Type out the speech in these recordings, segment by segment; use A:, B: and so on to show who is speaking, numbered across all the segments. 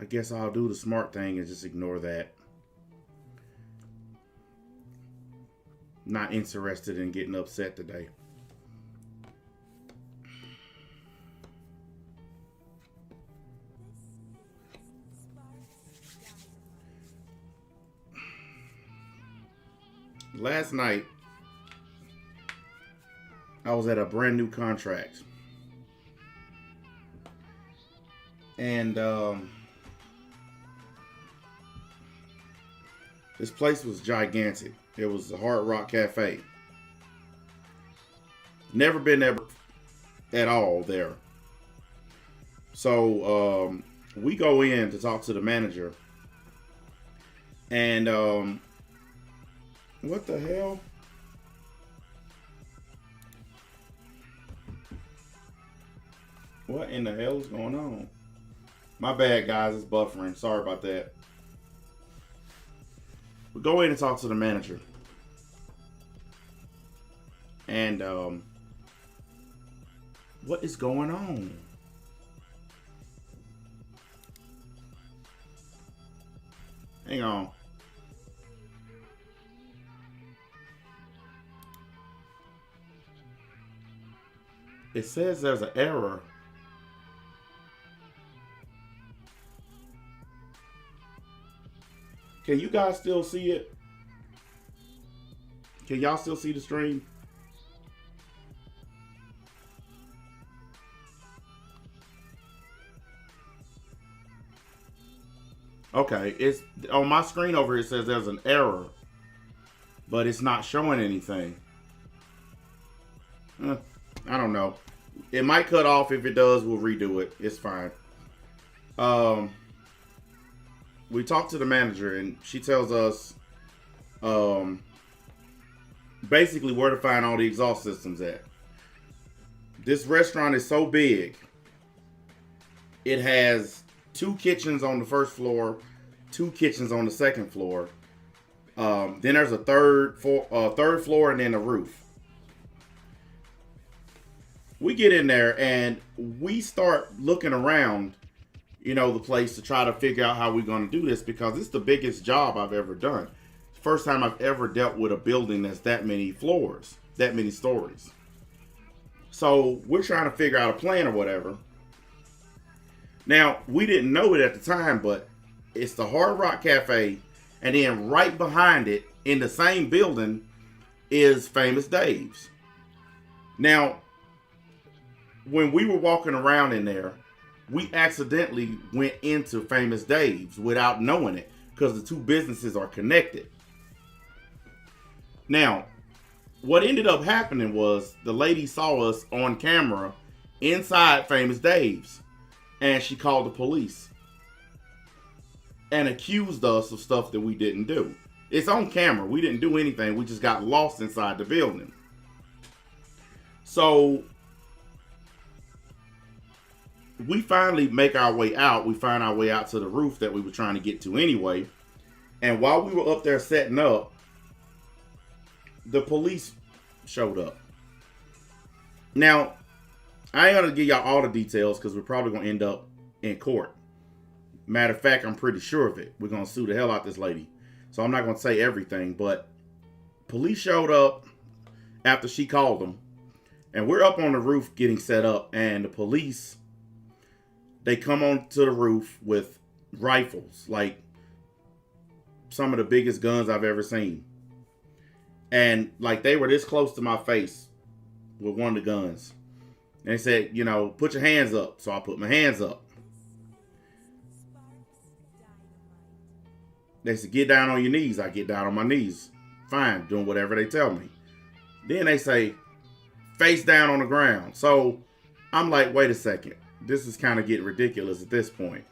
A: I guess I'll do the smart thing and just ignore that. Not interested in getting upset today. Last night, I was at a brand new contract. And this place was gigantic. It was a Hard Rock Cafe. Never been there at all there. So we go in to talk to the manager. And what the hell? What in the hell is going on? My bad, guys. It's buffering. Sorry about that. We go in and talk to the manager. And what is going on? Hang on. It says there's an error. Can you guys still see it? Can y'all still see the stream? Okay, it's on my screen over here. It says there's an error, but it's not showing anything. I don't know. It might cut off. If it does, we'll redo it. It's fine. We talked to the manager, and she tells us basically where to find all the exhaust systems at. This restaurant is so big. It has 2 kitchens on the first floor, 2 kitchens on the second floor. Then there's a third floor, and then a roof. We get in there and we start looking around, the place to try to figure out how we're going to do this, because it's the biggest job I've ever done. First time I've ever dealt with a building that's that many floors, that many stories. So we're trying to figure out a plan or whatever. Now, we didn't know it at the time, but it's the Hard Rock Cafe, and then right behind it in the same building is Famous Dave's. Now, when we were walking around in there, we accidentally went into Famous Dave's without knowing it, because the 2 businesses are connected. Now, what ended up happening was the lady saw us on camera inside Famous Dave's, and she called the police and accused us of stuff that we didn't do. It's on camera. We didn't do anything. We just got lost inside the building. So we finally make our way out. We find our way out to the roof that we were trying to get to anyway. And while we were up there setting up, the police showed up. Now, I ain't gonna give y'all all the details because we're probably gonna end up in court. Matter of fact, I'm pretty sure of it. We're gonna sue the hell out this lady. So I'm not gonna say everything, but police showed up after she called them. And we're up on the roof getting set up, and the police, they come onto the roof with rifles, like some of the biggest guns I've ever seen. And like they were this close to my face with one of the guns. And they said, put your hands up. So I put my hands up. They said, get down on your knees. I get down on my knees. Fine, doing whatever they tell me. Then they say, face down on the ground. So I'm like, wait a second. This is kind of getting ridiculous at this point.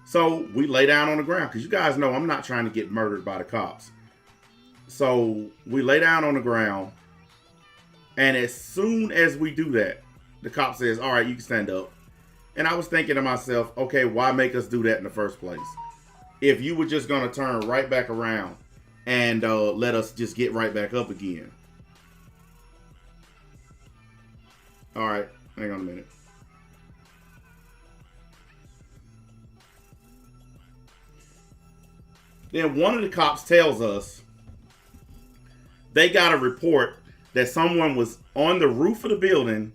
A: So we lay down on the ground, because you guys know I'm not trying to get murdered by the cops. So we lay down on the ground, and as soon as we do that, the cop says, all right, you can stand up. And I was thinking to myself, okay, why make us do that in the first place? If you were just going to turn right back around and let us just get right back up again. All right, hang on a minute. Then one of the cops tells us they got a report that someone was on the roof of the building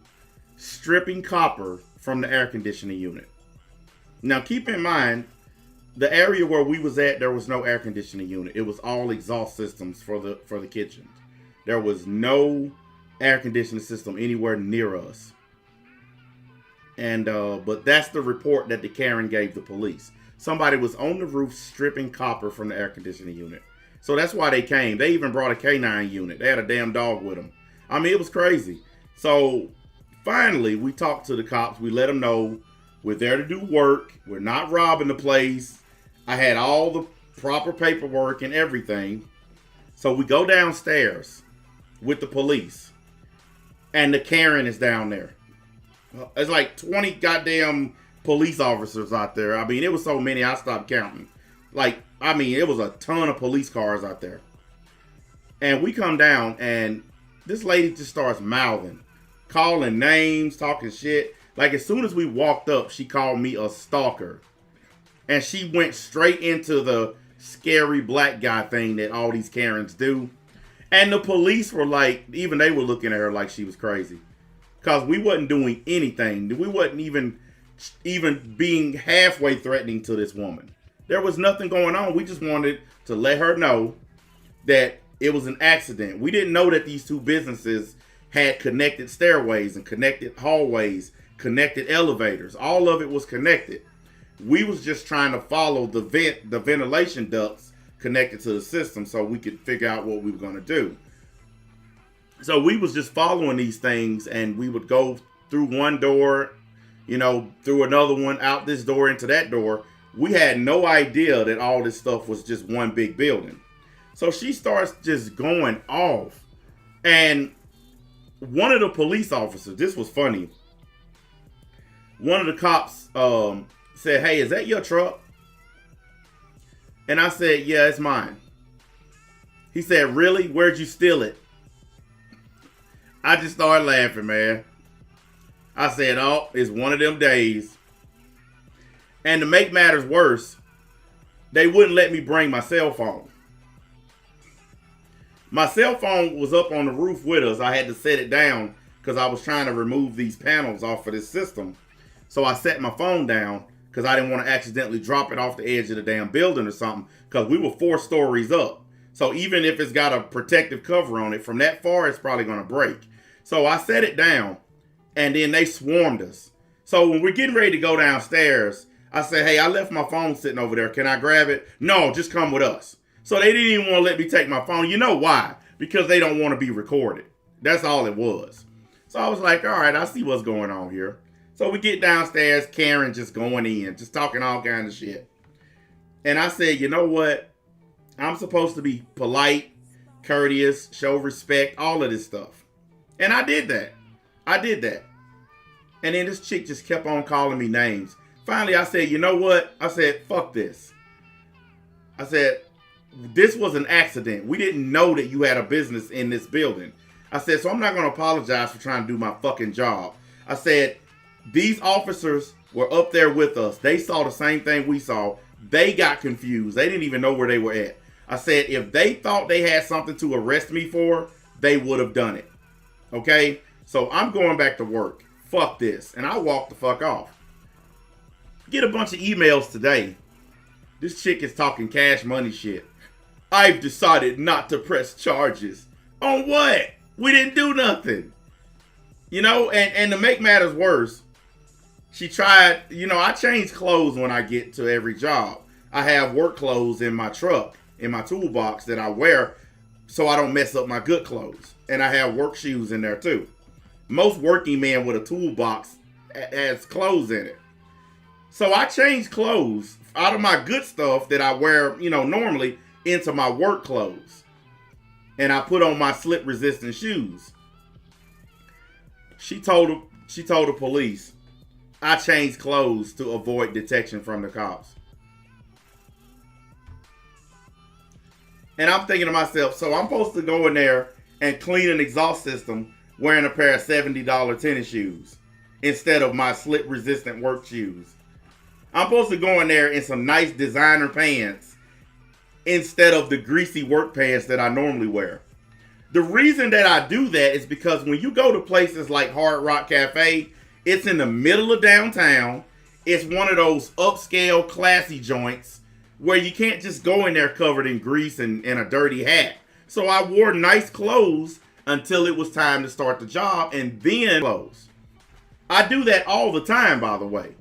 A: stripping copper from the air conditioning unit. Now keep in mind, the area where we was at, there was no air conditioning unit. It was all exhaust systems for the kitchen. There was no air conditioning system anywhere near us. And but that's the report that the Karen gave the police. Somebody was on the roof stripping copper from the air conditioning unit. So that's why they came. They even brought a canine unit. They had a damn dog with them. I mean, it was crazy. So finally, we talked to the cops. We let them know we're there to do work. We're not robbing the place. I had all the proper paperwork and everything. So we go downstairs with the police. And the Karen is down there. It's like 20 goddamn police officers out there. I mean, it was so many, I stopped counting. Like, I mean, it was a ton of police cars out there. And we come down, and this lady just starts mouthing, calling names, talking shit. Like, as soon as we walked up, she called me a stalker. And she went straight into the scary black guy thing that all these Karens do. And the police were like, even they were looking at her like she was crazy. Because we wasn't doing anything. We wasn't even being halfway threatening to this woman. There was nothing going on. We just wanted to let her know that it was an accident. We didn't know that these two businesses had connected stairways and connected hallways, connected elevators. All of it was connected. We was just trying to follow the ventilation ducts connected to the system so we could figure out what we were going to do. So we was just following these things, and we would go through one door, through another one, out this door, into that door. We had no idea that all this stuff was just one big building. So she starts just going off. And one of the police officers, this was funny. One of the cops said, "Hey, is that your truck?" And I said, "Yeah, it's mine." He said, "Really? Where'd you steal it?" I just started laughing, man. I said, "Oh, it's one of them days." And to make matters worse, they wouldn't let me bring my cell phone. My cell phone was up on the roof with us. I had to set it down because I was trying to remove these panels off of this system. So I set my phone down because I didn't want to accidentally drop it off the edge of the damn building or something, because we were 4 stories up. So even if it's got a protective cover on it, from that far, it's probably going to break. So I set it down, and then they swarmed us. So when we're getting ready to go downstairs, I said, "Hey, I left my phone sitting over there. Can I grab it?" "No, just come with us." So they didn't even want to let me take my phone. You know why? Because they don't want to be recorded. That's all it was. So I was like, all right, I see what's going on here. So we get downstairs, Karen just going in, just talking all kinds of shit. And I said, you know what? I'm supposed to be polite, courteous, show respect, all of this stuff. And I did that. And then this chick just kept on calling me names. Finally, I said, you know what? I said, fuck this. I said, this was an accident. We didn't know that you had a business in this building. I said, so I'm not going to apologize for trying to do my fucking job. I said, these officers were up there with us. They saw the same thing we saw. They got confused. They didn't even know where they were at. I said, if they thought they had something to arrest me for, they would have done it. Okay? So I'm going back to work. Fuck this. And I walked the fuck off. Get a bunch of emails today. This chick is talking cash money shit. I've decided not to press charges. On what? We didn't do nothing. And to make matters worse, she tried, I change clothes when I get to every job. I have work clothes in my truck, in my toolbox that I wear so I don't mess up my good clothes. And I have work shoes in there too. Most working men with a toolbox has clothes in it. So I change clothes out of my good stuff that I wear, normally, into my work clothes. And I put on my slip resistant shoes. She told the police I changed clothes to avoid detection from the cops. And I'm thinking to myself, so I'm supposed to go in there and clean an exhaust system wearing a pair of $70 tennis shoes instead of my slip resistant work shoes. I'm supposed to go in there in some nice designer pants instead of the greasy work pants that I normally wear. The reason that I do that is because when you go to places like Hard Rock Cafe, it's in the middle of downtown. It's one of those upscale, classy joints where you can't just go in there covered in grease and a dirty hat. So I wore nice clothes until it was time to start the job and then clothes. I do that all the time, by the way.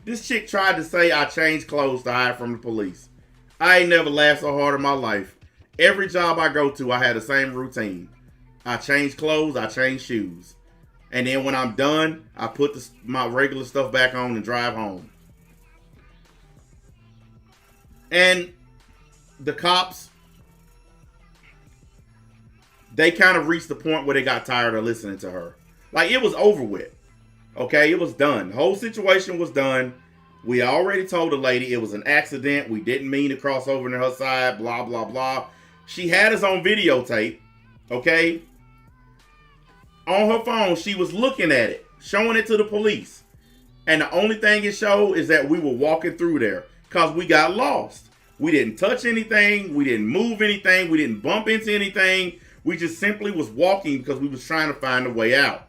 A: This chick tried to say I changed clothes to hide from the police. I ain't never laughed so hard in my life. Every job I go to, I had the same routine. I change clothes, I change shoes. And then when I'm done, I put my regular stuff back on and drive home. And the cops, they kind of reached the point where they got tired of listening to her. Like, it was over with. Okay, it was done. The whole situation was done. We already told the lady it was an accident. We didn't mean to cross over to her side, blah, blah, blah. She had us on videotape, okay? On her phone, she was looking at it, showing it to the police. And the only thing it showed is that we were walking through there because we got lost. We didn't touch anything. We didn't move anything. We didn't bump into anything. We just simply was walking because we was trying to find a way out.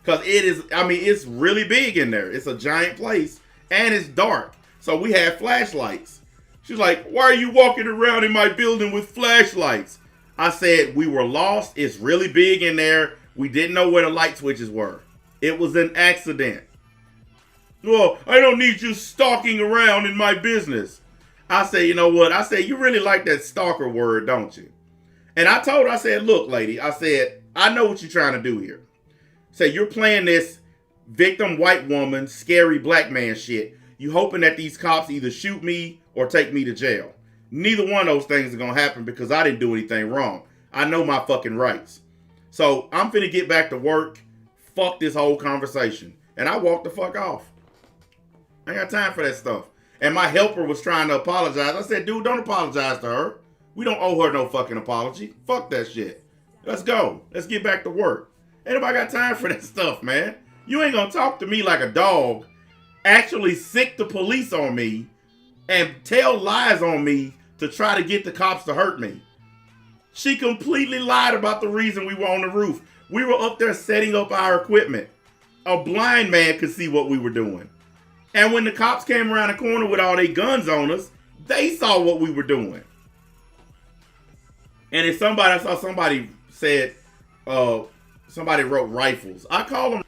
A: Because it is, I mean, it's really big in there. It's a giant place and it's dark. So we had flashlights. She's like, why are you walking around in my building with flashlights? I said, we were lost. It's really big in there. We didn't know where the light switches were. It was an accident. Well, I don't need you stalking around in my business. I said, you know what? I said, you really like that stalker word, don't you? And I told her, I said, look, lady, I said, I know what you're trying to do here. Say you're playing this victim white woman, scary black man shit. You hoping that these cops either shoot me or take me to jail. Neither one of those things are going to happen because I didn't do anything wrong. I know my fucking rights. So I'm finna get back to work. Fuck this whole conversation. And I walked the fuck off. I ain't got time for that stuff. And my helper was trying to apologize. I said, dude, don't apologize to her. We don't owe her no fucking apology. Fuck that shit. Let's go. Let's get back to work. Ain't nobody got time for that stuff, man. You ain't gonna talk to me like a dog, actually sick the police on me, and tell lies on me to try to get the cops to hurt me. She completely lied about the reason we were on the roof. We were up there setting up our equipment. A blind man could see what we were doing. And when the cops came around the corner with all their guns on us, they saw what we were doing. And if I saw somebody said, somebody wrote rifles. I call them.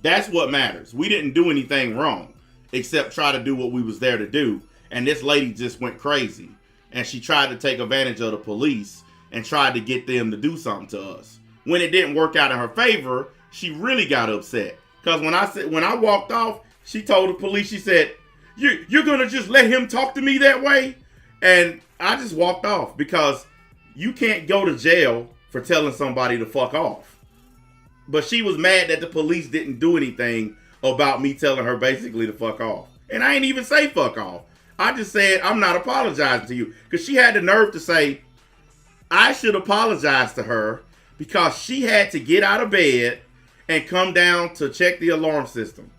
A: That's what matters. We didn't do anything wrong except try to do what we was there to do. And this lady just went crazy. And she tried to take advantage of the police and tried to get them to do something to us. When it didn't work out in her favor, she really got upset. Because when I walked off, she told the police, she said, you're going to just let him talk to me that way? And I just walked off because you can't go to jail for telling somebody to fuck off. But she was mad that the police didn't do anything about me telling her basically to fuck off. And I ain't even say fuck off. I just said, I'm not apologizing to you. Because she had the nerve to say, I should apologize to her because she had to get out of bed and come down to check the alarm system.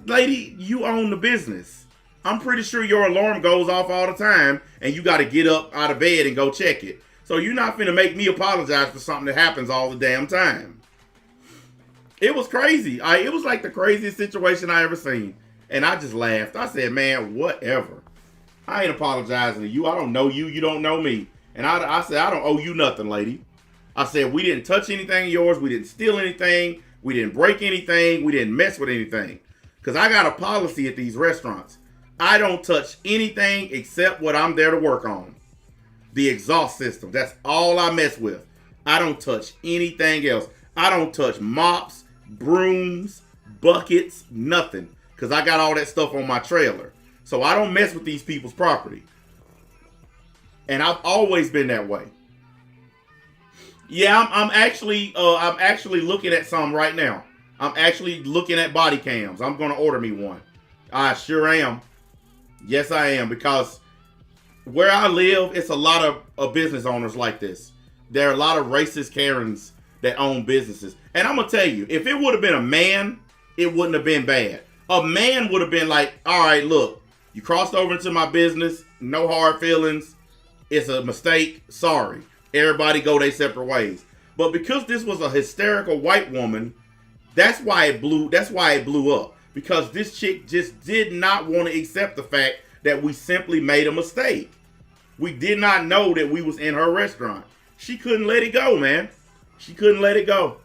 A: Lady, you own the business. I'm pretty sure your alarm goes off all the time and you got to get up out of bed and go check it. So you're not finna make me apologize for something that happens all the damn time. It was crazy. It was like the craziest situation I ever seen. And I just laughed. I said, man, whatever. I ain't apologizing to you. I don't know you. You don't know me. And I said, I don't owe you nothing, lady. I said, we didn't touch anything of yours. We didn't steal anything. We didn't break anything. We didn't mess with anything. Because I got a policy at these restaurants. I don't touch anything except what I'm there to work on. The exhaust system. That's all I mess with. I don't touch anything else. I don't touch mops, brooms, buckets, nothing. Because I got all that stuff on my trailer. So I don't mess with these people's property. And I've always been that way. Yeah, I'm actually looking at some right now. I'm actually looking at body cams. I'm going to order me one. I sure am. Yes, I am. Because where I live, it's a lot of business owners like this. There are a lot of racist Karens that own businesses. And I'm going to tell you, if it would have been a man, it wouldn't have been bad. A man would have been like, all right, look, you crossed over into my business. No hard feelings. It's a mistake. Sorry. Everybody go their separate ways. But because this was a hysterical white woman, that's why it blew. That's why it blew up. Because this chick just did not want to accept the fact that we simply made a mistake. We did not know that we was in her restaurant. She couldn't let it go, man. She couldn't let it go.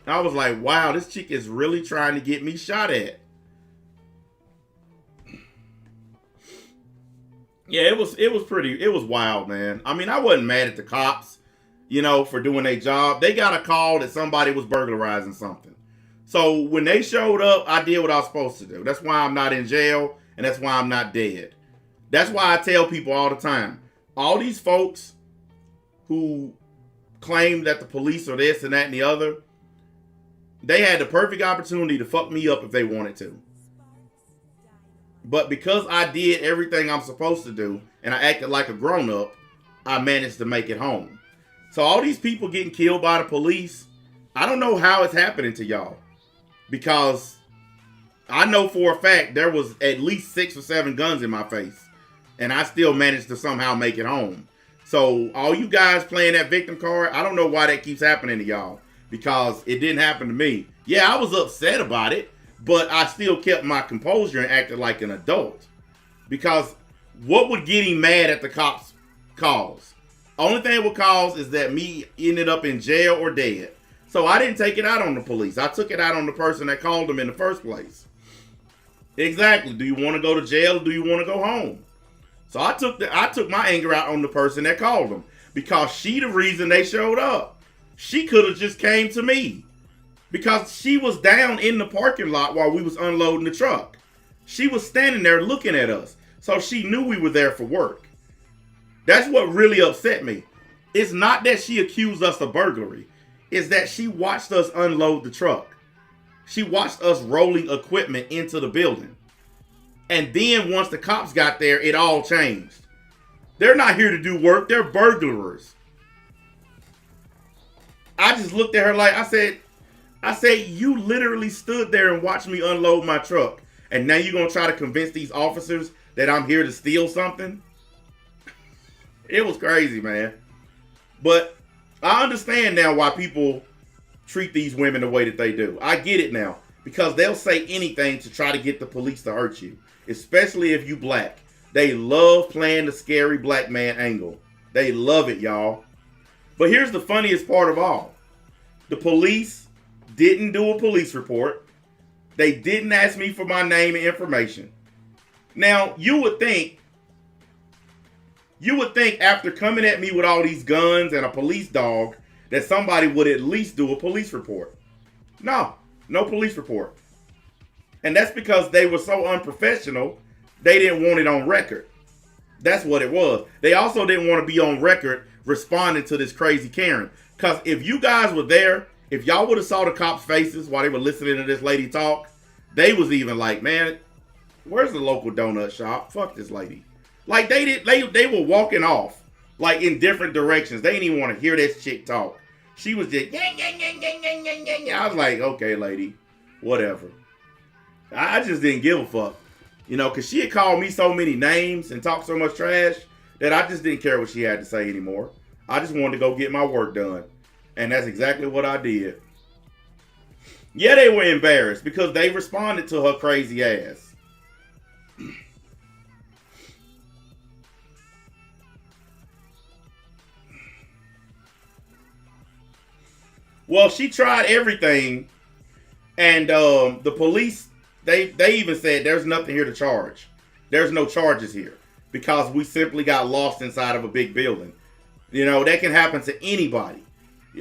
A: I was like, wow, this chick is really trying to get me shot at. Yeah, it was wild, man. I mean, I wasn't mad at the cops, for doing their job. They got a call that somebody was burglarizing something. So when they showed up, I did what I was supposed to do. That's why I'm not in jail, and that's why I'm not dead. That's why I tell people all the time, all these folks who claim that the police are this and that and the other, they had the perfect opportunity to fuck me up if they wanted to. But because I did everything I'm supposed to do and I acted like a grown-up, I managed to make it home. So all these people getting killed by the police, I don't know how it's happening to y'all. Because I know for a fact there was at least 6 or 7 guns in my face. And I still managed to somehow make it home. So all you guys playing that victim card, I don't know why that keeps happening to y'all. Because it didn't happen to me. Yeah, I was upset about it. But I still kept my composure and acted like an adult. Because what would getting mad at the cops cause? Only thing it would cause is that me ended up in jail or dead. So I didn't take it out on the police. I took it out on the person that called them in the first place. Exactly. Do you want to go to jail or do you want to go home? So I took my anger out on the person that called them. Because she the reason they showed up. She could have just came to me. Because she was down in the parking lot while we was unloading the truck. She was standing there looking at us. So she knew we were there for work. That's what really upset me. It's not that she accused us of burglary. It's that she watched us unload the truck. She watched us rolling equipment into the building. And then once the cops got there, it all changed. They're not here to do work. They're burglars. I just looked at her like, I said, you literally stood there and watched me unload my truck. And now you're going to try to convince these officers that I'm here to steal something? It was crazy, man. But I understand now why people treat these women the way that they do. I get it now. Because they'll say anything to try to get the police to hurt you. Especially if you black. They love playing the scary black man angle. They love it, y'all. But here's the funniest part of all. The police didn't do a police report. They didn't ask me for my name and information. Now, you would think after coming at me with all these guns and a police dog, that somebody would at least do a police report. No police report. And that's because they were so unprofessional, they didn't want it on record. That's what it was. They also didn't want to be on record responding to this crazy Karen. Because if you guys were there, if y'all would have saw the cops' faces while they were listening to this lady talk, they was even like, man, where's the local donut shop? Fuck this lady. Like they were walking off like in different directions. They didn't even want to hear this chick talk. She was just gang, gang, gang, gang, gang, gang, gang. I was like, okay, lady, whatever. I just didn't give a fuck. Because she had called me so many names and talked so much trash that I just didn't care what she had to say anymore. I just wanted to go get my work done. And that's exactly what I did. Yeah, they were embarrassed because they responded to her crazy ass. Well, she tried everything. And the police, they even said there's nothing here to charge. There's no charges here. Because we simply got lost inside of a big building. That can happen to anybody.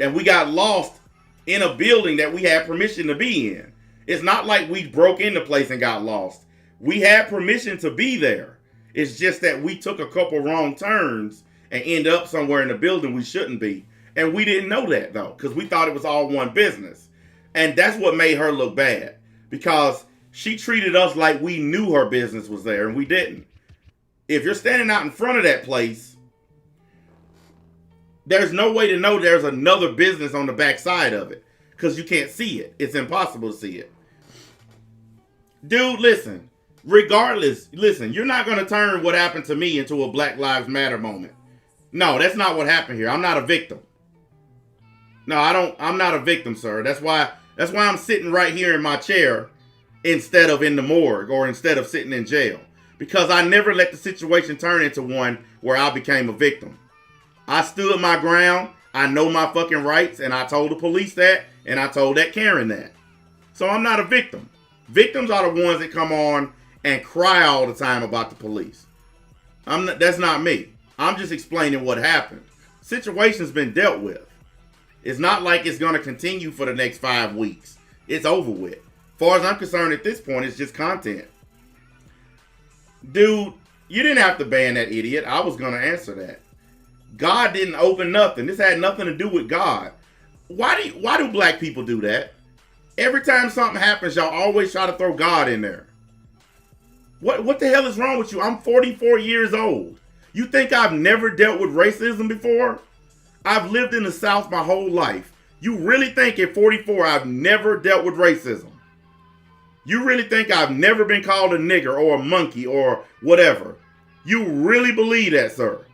A: And we got lost in a building that we had permission to be in. It's not like we broke into the place and got lost. We had permission to be there. It's just that we took a couple wrong turns and ended up somewhere in the building we shouldn't be. And we didn't know that, though, because we thought it was all one business. And that's what made her look bad. Because she treated us like we knew her business was there, and we didn't. If you're standing out in front of that place, there's no way to know there's another business on the back side of it. Because you can't see it. It's impossible to see it. Dude, listen. Regardless, listen, you're not going to turn what happened to me into a Black Lives Matter moment. No, that's not what happened here. I'm not a victim. No, I'm not a victim, sir. That's why I'm sitting right here in my chair instead of in the morgue or instead of sitting in jail. Because I never let the situation turn into one where I became a victim. I stood my ground. I know my fucking rights, and I told the police that, and I told that Karen that. So I'm not a victim. Victims are the ones that come on and cry all the time about the police. That's not me. I'm just explaining what happened. Situation's been dealt with. It's not like it's going to continue for the next 5 weeks. It's over with. As far as I'm concerned at this point, it's just content. Dude, you didn't have to ban that idiot. I was going to answer that. God didn't open nothing. This had nothing to do with God. Why do black people do that? Every time something happens, y'all always try to throw God in there. What the hell is wrong with you? I'm 44 years old. You think I've never dealt with racism before? I've lived in the South my whole life. You really think at 44 I've never dealt with racism? You really think I've never been called a nigger or a monkey or whatever? You really believe that, sir?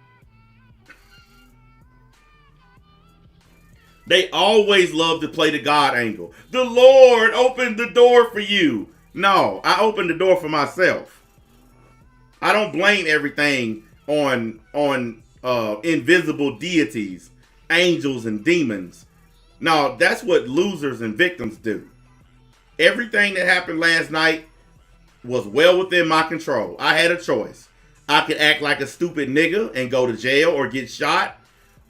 A: They always love to play the God angle. The Lord opened the door for you. No, I opened the door for myself. I don't blame everything on invisible deities, angels and demons. No, that's what losers and victims do. Everything that happened last night was well within my control. I had a choice. I could act like a stupid nigga and go to jail or get shot.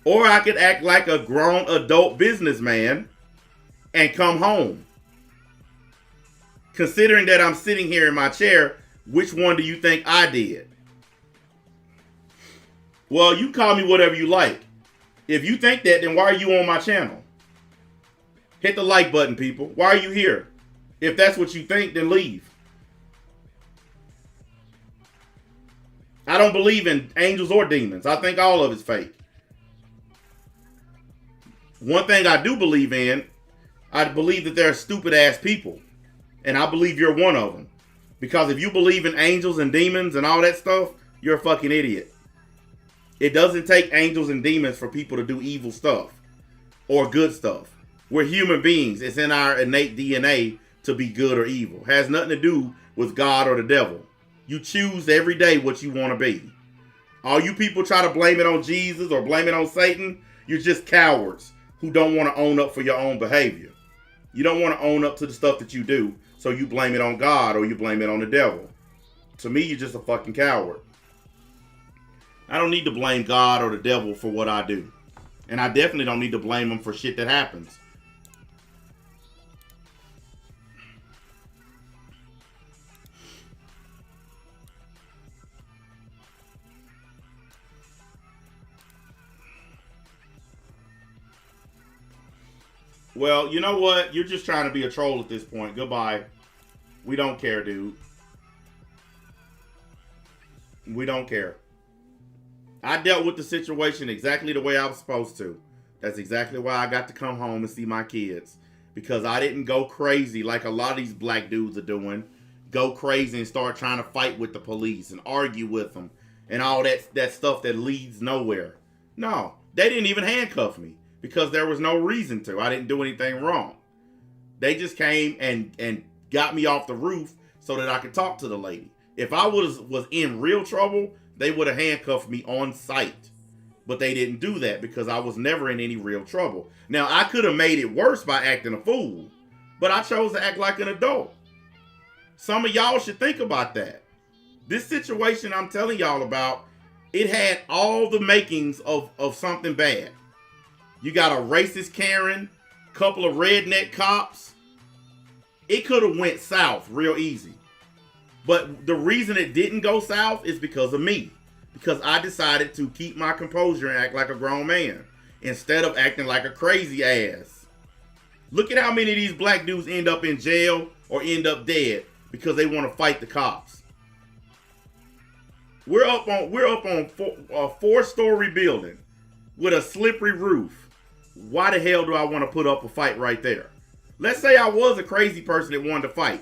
A: Or I could act like a grown adult businessman and come home. Considering that I'm sitting here in my chair, which one do you think I did? Well, you call me whatever you like. If you think that, then why are you on my channel? Hit the like button, people. Why are you here? If that's what you think, then leave. I don't believe in angels or demons. I think all of it's fake. One thing I do believe in, I believe that there are stupid ass people. And I believe you're one of them. Because if you believe in angels and demons and all that stuff, you're a fucking idiot. It doesn't take angels and demons for people to do evil stuff or good stuff. We're human beings. It's in our innate DNA to be good or evil. It has nothing to do with God or the devil. You choose every day what you want to be. All you people try to blame it on Jesus or blame it on Satan, you're just cowards who don't want to own up for your own behavior. You don't want to own up to the stuff that you do, so you blame it on God or you blame it on the devil. To me, you're just a fucking coward. I don't need to blame God or the devil for what I do. And I definitely don't need to blame them for shit that happens. Well, you know what? You're just trying to be a troll at this point. Goodbye. We don't care, dude. We don't care. I dealt with the situation exactly the way I was supposed to. That's exactly why I got to come home and see my kids. Because I didn't go crazy like a lot of these black dudes are doing. Go crazy and start trying to fight with the police and argue with them. And all that stuff that leads nowhere. No, they didn't even handcuff me. Because there was no reason to. I didn't do anything wrong. They just came and got me off the roof so that I could talk to the lady. If I was in real trouble, they would have handcuffed me on sight. But they didn't do that because I was never in any real trouble. Now, I could have made it worse by acting a fool. But I chose to act like an adult. Some of y'all should think about that. This situation I'm telling y'all about, it had all the makings of something bad. You got a racist Karen, couple of redneck cops. It could have went south real easy. But the reason it didn't go south is because of me. Because I decided to keep my composure and act like a grown man. Instead of acting like a crazy ass. Look at how many of these black dudes end up in jail or end up dead because they want to fight the cops. We're up on a 4-story building with a slippery roof. Why the hell do I want to put up a fight right there? Let's say I was a crazy person that wanted to fight.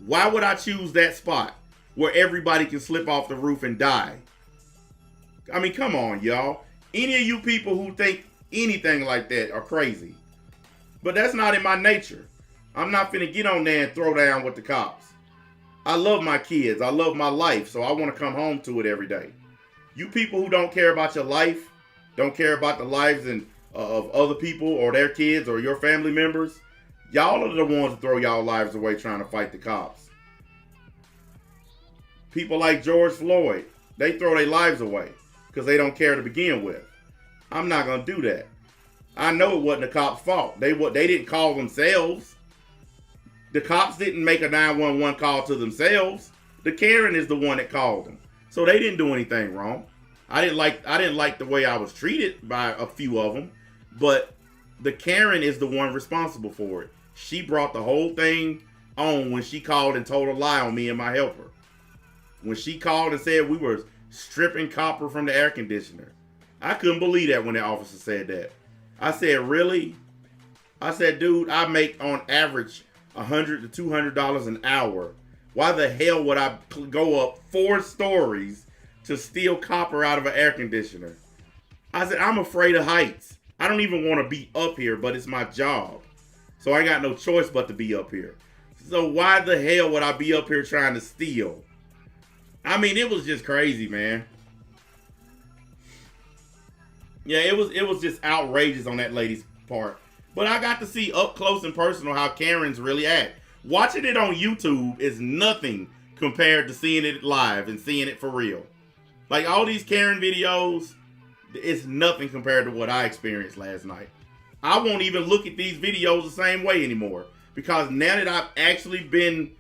A: Why would I choose that spot? where everybody can slip off the roof and die. I mean, come on, y'all. Any of you people who think anything like that are crazy. But that's not in my nature. I'm not finna get on there and throw down with the cops. I love my kids. I love my life, so I want to come home to it every day. You people who don't care about your life, don't care about the lives of other people or their kids or your family members, y'all are the ones to throw y'all lives away trying to fight the cops. People like George Floyd, they throw their lives away because they don't care to begin with. I'm not going to do that. I know it wasn't the cops' fault. They didn't call themselves. The cops didn't make a 911 call to themselves. The Karen is the one that called them. So they didn't do anything wrong. I didn't like the way I was treated by a few of them, but the Karen is the one responsible for it. She brought the whole thing on when she called and told a lie on me and my helper. When she called and said we were stripping copper from the air conditioner. I couldn't believe that when the officer said that. I said, really? I said, dude, I make on average $100 to $200 an hour. Why the hell would I go up 4 stories to steal copper out of an air conditioner? I said, I'm afraid of heights. I don't even want to be up here, but it's my job. So I got no choice but to be up here. So why the hell would I be up here trying to steal? I mean, it was just crazy, man. Yeah, it was just outrageous on that lady's part. But I got to see up close and personal how Karens really act. Watching it on YouTube is nothing compared to seeing it live and seeing it for real. Like all these Karen videos, it's nothing compared to what I experienced last night. I won't even look at these videos the same way anymore. Because now that I've actually been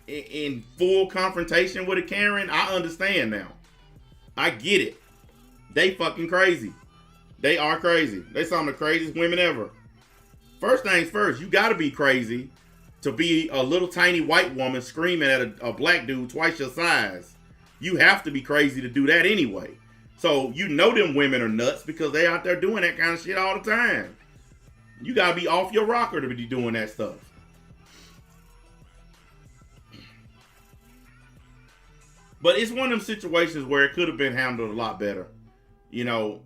A: in full confrontation with a Karen, I understand now. I get it. They fucking crazy. They are crazy. They some of the craziest women ever. First things first, you gotta be crazy to be a little tiny white woman screaming at a black dude twice your size. You have to be crazy to do that anyway. So you know them women are nuts because they out there doing that kind of shit all the time. You gotta be off your rocker to be doing that stuff. But it's one of them situations where it could have been handled a lot better. You know,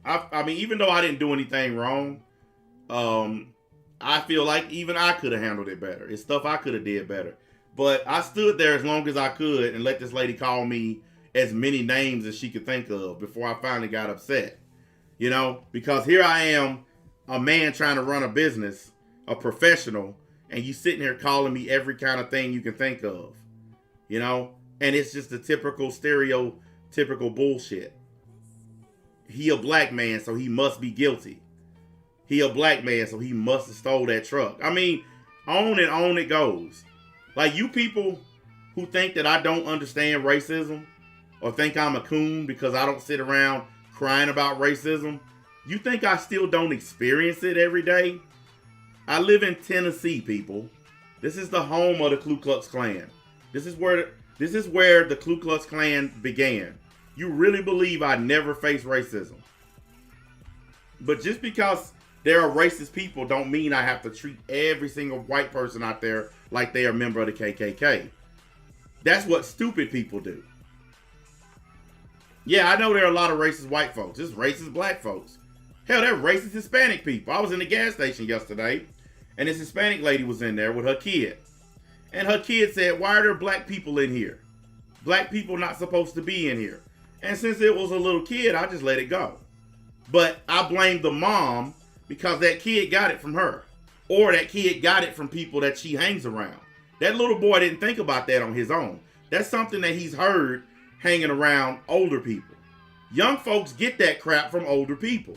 A: I mean, even though I didn't do anything wrong, I feel like even I could have handled it better. It's stuff I could have did better. But I stood there as long as I could and let this lady call me as many names as she could think of before I finally got upset. You know, because here I am, a man trying to run a business, a professional, and you sitting here calling me every kind of thing you can think of. You know, and it's just the typical stereotypical bullshit. He a black man, so he must be guilty. He a black man, so he must have stole that truck. I mean, on and on it goes. Like you people who think that I don't understand racism or think I'm a coon because I don't sit around crying about racism. You think I still don't experience it every day? I live in Tennessee, people. This is the home of the Ku Klux Klan. This is where the Ku Klux Klan began. You really believe I never faced racism? But just because there are racist people don't mean I have to treat every single white person out there like they are a member of the KKK. That's what stupid people do. Yeah, I know there are a lot of racist white folks. There's racist black folks. Hell, there are racist Hispanic people. I was in the gas station yesterday, and this Hispanic lady was in there with her kid. And her kid said, why are there black people in here? Black people not supposed to be in here. And since it was a little kid, I just let it go. But I blame the mom because that kid got it from her. Or that kid got it from people that she hangs around. That little boy didn't think about that on his own. That's something that he's heard hanging around older people. Young folks get that crap from older people.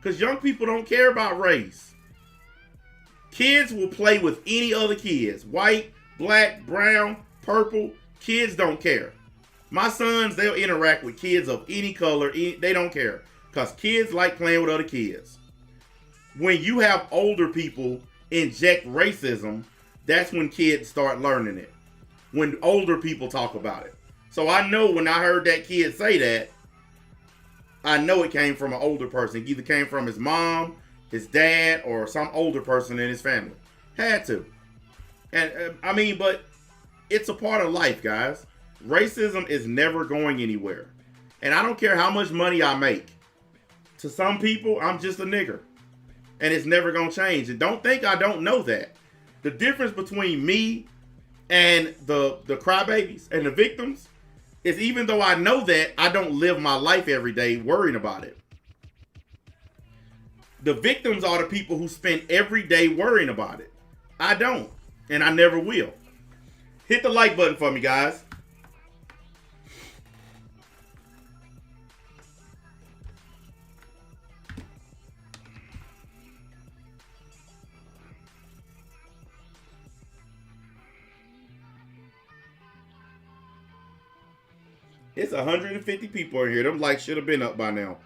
A: Because young people don't care about race. Kids will play with any other kids. White, black, brown, purple. Kids don't care. My sons, they'll interact with kids of any color. They don't care. Because kids like playing with other kids. When you have older people inject racism, that's when kids start learning it. When older people talk about it. So I know when I heard that kid say that, I know it came from an older person. It either came from his mom, his dad, or some older person in his family. Had to. And I mean, but it's a part of life, guys. Racism is never going anywhere. And I don't care how much money I make. To some people, I'm just a nigger. And it's never going to change. And don't think I don't know that. The difference between me and the crybabies and the victims is, even though I know that, I don't live my life every day worrying about it. The victims are the people who spend every day worrying about it. I don't. And I never will. Hit the like button for me, guys. It's 150 people in here. Them likes should have been up by now.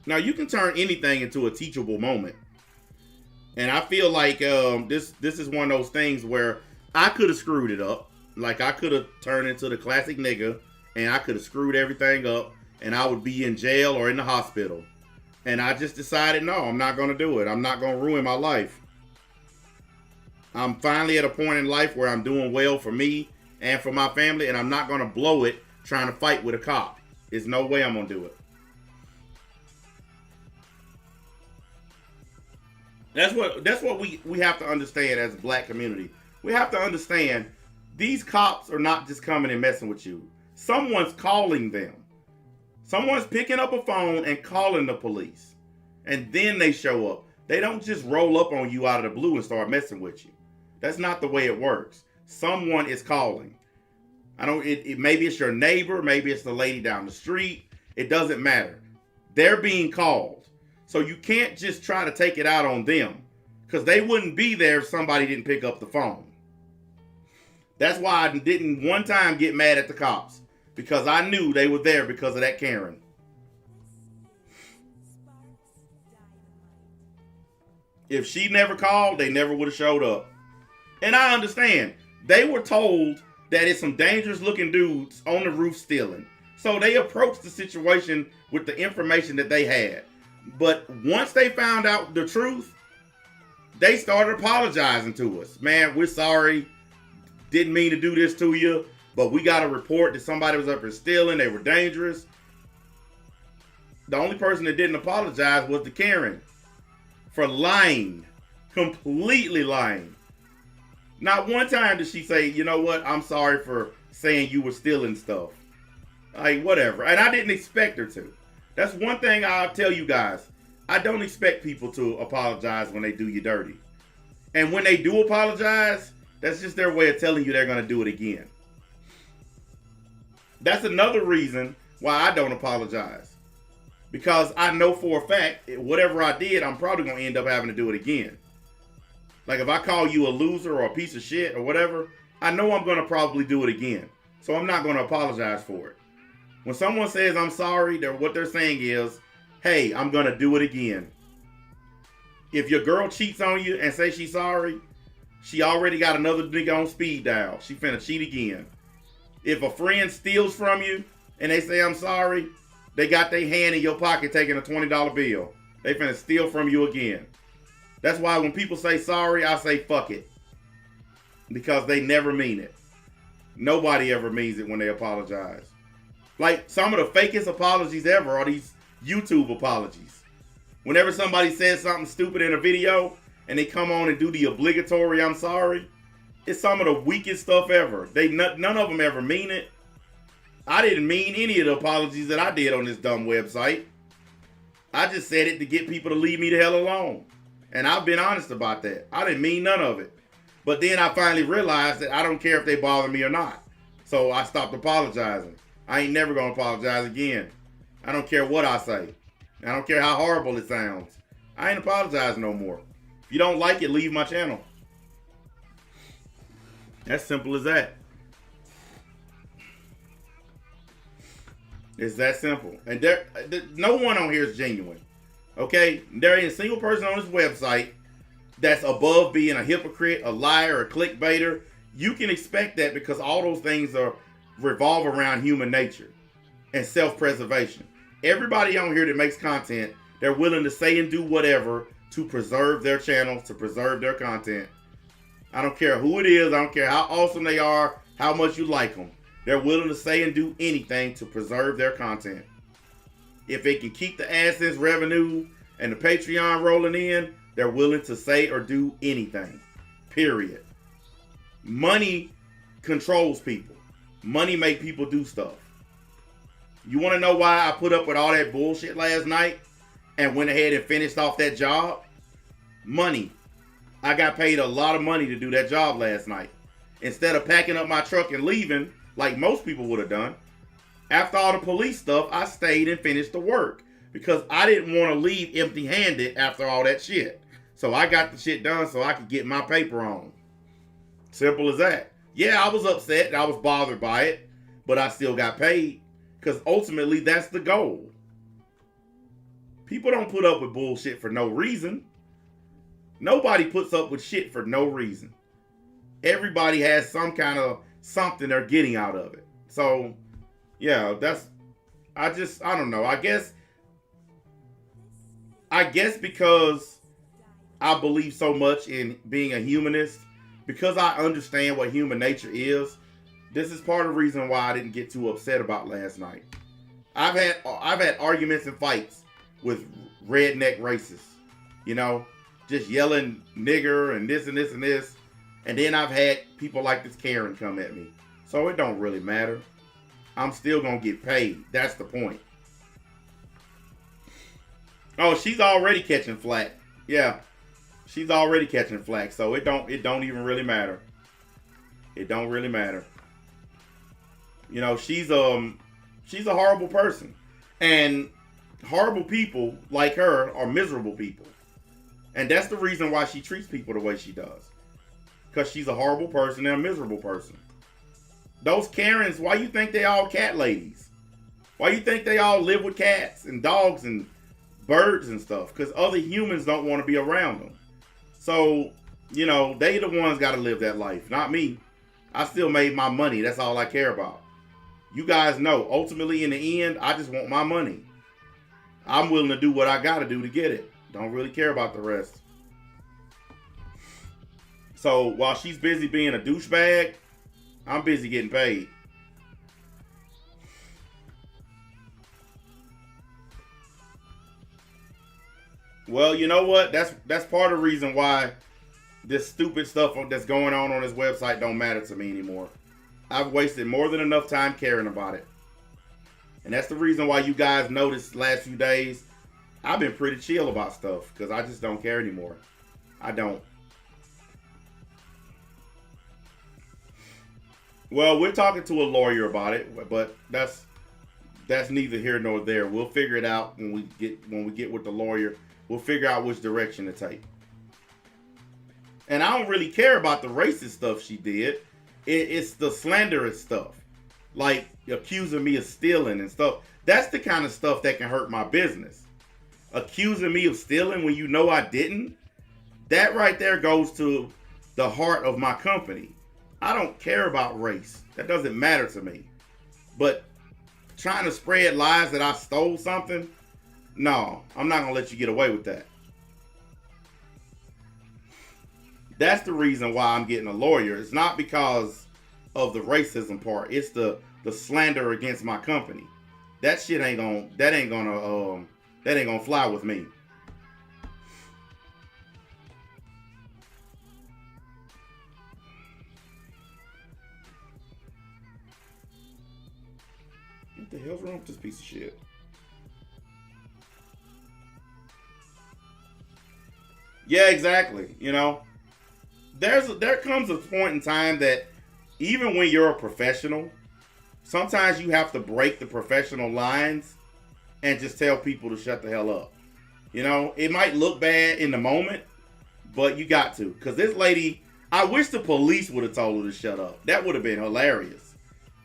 A: Now, you can turn anything into a teachable moment. And I feel like this is one of those things where I could have screwed it up. Like, I could have turned into the classic nigga, and I could have screwed everything up, and I would be in jail or in the hospital. And I just decided, no, I'm not going to do it. I'm not going to ruin my life. I'm finally at a point in life where I'm doing well for me and for my family, and I'm not going to blow it trying to fight with a cop. There's no way I'm going to do it. That's what we have to understand as a black community. We have to understand these cops are not just coming and messing with you. Someone's calling them. Someone's picking up a phone and calling the police. And then they show up. They don't just roll up on you out of the blue and start messing with you. That's not the way it works. Someone is calling. Maybe it's your neighbor, maybe it's the lady down the street. It doesn't matter. They're being called. So you can't just try to take it out on them, because they wouldn't be there if somebody didn't pick up the phone. That's why I didn't one time get mad at the cops, because I knew they were there because of that Karen. If she never called, they never would have showed up. And I understand. They were told that it's some dangerous looking dudes on the roof stealing. So they approached the situation with the information that they had. But once they found out the truth, they started apologizing to us. Man, we're sorry. Didn't mean to do this to you. But we got a report that somebody was up here stealing. They were dangerous. The only person that didn't apologize was the Karen. For lying. Completely lying. Not one time did she say, you know what, I'm sorry for saying you were stealing stuff. Like, whatever. And I didn't expect her to. That's one thing I'll tell you guys. I don't expect people to apologize when they do you dirty. And when they do apologize, that's just their way of telling you they're going to do it again. That's another reason why I don't apologize. Because I know for a fact, whatever I did, I'm probably going to end up having to do it again. Like, if I call you a loser or a piece of shit or whatever, I know I'm going to probably do it again. So I'm not going to apologize for it. When someone says I'm sorry, what they're saying is, hey, I'm going to do it again. If your girl cheats on you and say she's sorry, she already got another nigga on speed dial. She finna cheat again. If a friend steals from you and they say I'm sorry, they got their hand in your pocket taking a $20 bill. They finna steal from you again. That's why when people say sorry, I say fuck it. Because they never mean it. Nobody ever means it when they apologize. Like, some of the fakest apologies ever are these YouTube apologies. Whenever somebody says something stupid in a video and they come on and do the obligatory I'm sorry, it's some of the weakest stuff ever. None of them ever mean it. I didn't mean any of the apologies that I did on this dumb website. I just said it to get people to leave me the hell alone. And I've been honest about that. I didn't mean none of it. But then I finally realized that I don't care if they bother me or not. So I stopped apologizing. I ain't never going to apologize again. I don't care what I say. I don't care how horrible it sounds. I ain't apologizing no more. If you don't like it, leave my channel. As simple as that. It's that simple. And no one on here is genuine. Okay? There ain't a single person on this website that's above being a hypocrite, a liar, a clickbaiter. You can expect that because all those things revolve around human nature and self-preservation. Everybody on here that makes content, they're willing to say and do whatever to preserve their channels, to preserve their content. I don't care who it is. I don't care how awesome they are, how much you like them. They're willing to say and do anything to preserve their content. If they can keep the AdSense revenue and the Patreon rolling in, they're willing to say or do anything. Period. Money controls people. Money make people do stuff. You want to know why I put up with all that bullshit last night and went ahead and finished off that job? Money. I got paid a lot of money to do that job last night. Instead of packing up my truck and leaving, like most people would have done, after all the police stuff, I stayed and finished the work because I didn't want to leave empty-handed after all that shit. So I got the shit done so I could get my paper on. Simple as that. Yeah, I was upset. I was bothered by it, but I still got paid because ultimately that's the goal. People don't put up with bullshit for no reason. Nobody puts up with shit for no reason. Everybody has some kind of something they're getting out of it. So, yeah, I don't know. I guess because I believe so much in being a humanist, because I understand what human nature is, this is part of the reason why I didn't get too upset about last night. I've had arguments and fights with redneck racists, you know, just yelling nigger and this and this and this. And then I've had people like this Karen come at me. So it don't really matter. I'm still going to get paid. That's the point. Oh, she's already catching flack. Yeah. She's already catching flack. So it don't even really matter. It don't really matter. You know, she's a horrible person. And horrible people like her are miserable people. And that's the reason why she treats people the way she does. Because she's a horrible person and a miserable person. Those Karens, why you think they all cat ladies? Why you think they all live with cats and dogs and birds and stuff? Because other humans don't want to be around them. So, you know, they the ones got to live that life, not me. I still made my money. That's all I care about. You guys know, ultimately in the end, I just want my money. I'm willing to do what I got to do to get it. Don't really care about the rest. So while she's busy being a douchebag, I'm busy getting paid. Well, you know what? That's part of the reason why this stupid stuff that's going on this website don't matter to me anymore. I've wasted more than enough time caring about it. And that's the reason why you guys noticed last few days I've been pretty chill about stuff because I just don't care anymore. I don't. Well, we're talking to a lawyer about it, but that's neither here nor there. We'll figure it out when we get with the lawyer. We'll figure out which direction to take. And I don't really care about the racist stuff she did. It's the slanderous stuff, like accusing me of stealing and stuff. That's the kind of stuff that can hurt my business. Accusing me of stealing when you know I didn't, that right there goes to the heart of my company. I don't care about race. That doesn't matter to me. But trying to spread lies that I stole something, no, I'm not going to let you get away with that. That's the reason why I'm getting a lawyer. It's not because of the racism part. It's the slander against my company. That shit ain't gonna fly with me. What the hell's wrong with this piece of shit? Yeah, exactly. You know, there comes a point in time that even when you're a professional, sometimes you have to break the professional lines and just tell people to shut the hell up. You know, it might look bad in the moment, but you got to. Because this lady, I wish the police would have told her to shut up. That would have been hilarious.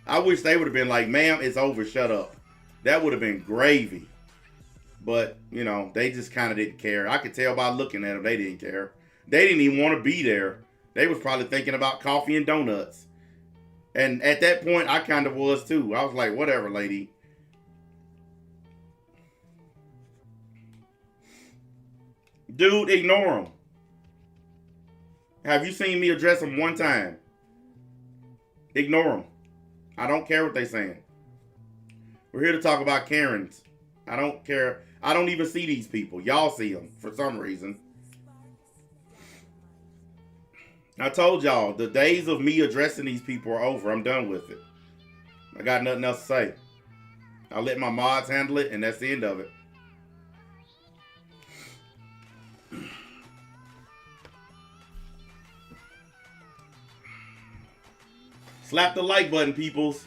A: I wish they would have been like, ma'am, it's over, shut up. That would have been gravy. But, you know, they just kind of didn't care. I could tell by looking at them, they didn't care. They didn't even want to be there. They was probably thinking about coffee and donuts. And at that point, I kind of was too. I was like, whatever, lady. Dude, ignore them. Have you seen me address them one time? Ignore them. I don't care what they're saying. We're here to talk about Karens. I don't care. I don't even see these people. Y'all see them for some reason. I told y'all, the days of me addressing these people are over. I'm done with it. I got nothing else to say. I let my mods handle it, and that's the end of it. Slap the like button, peoples.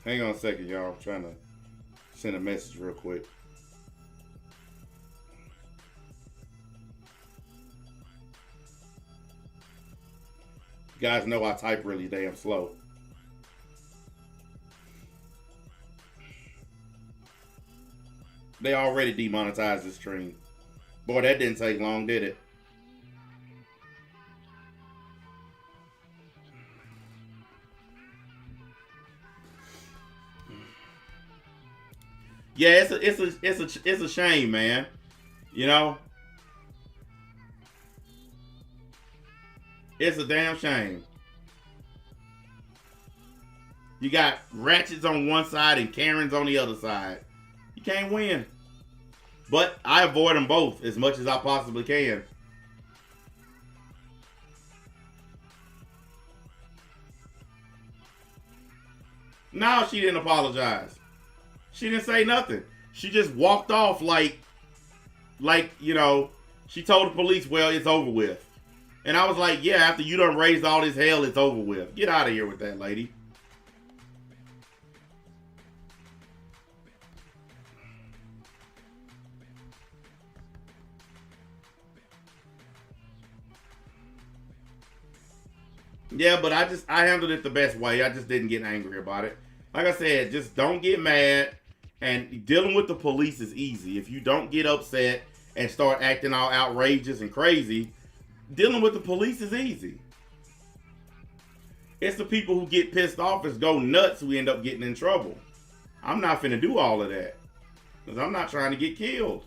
A: Hang on a second, y'all. I'm trying to send a message real quick. You guys know I type really damn slow. They already demonetized this stream. Boy, that didn't take long, did it? Yeah, it's a shame, man. You know, it's a damn shame. You got ratchets on one side and Karens on the other side. You can't win. But I avoid them both as much as I possibly can. No, she didn't apologize. She didn't say nothing. She just walked off like, you know, she told the police, well, it's over with. And I was like, yeah, after you done raised all this hell, it's over with. Get out of here with that, lady. Yeah, but I handled it the best way. I just didn't get angry about it. Like I said, just don't get mad. And dealing with the police is easy. If you don't get upset and start acting all outrageous and crazy, dealing with the police is easy. It's the people who get pissed off and go nuts who end up getting in trouble. I'm not finna do all of that. Because I'm not trying to get killed.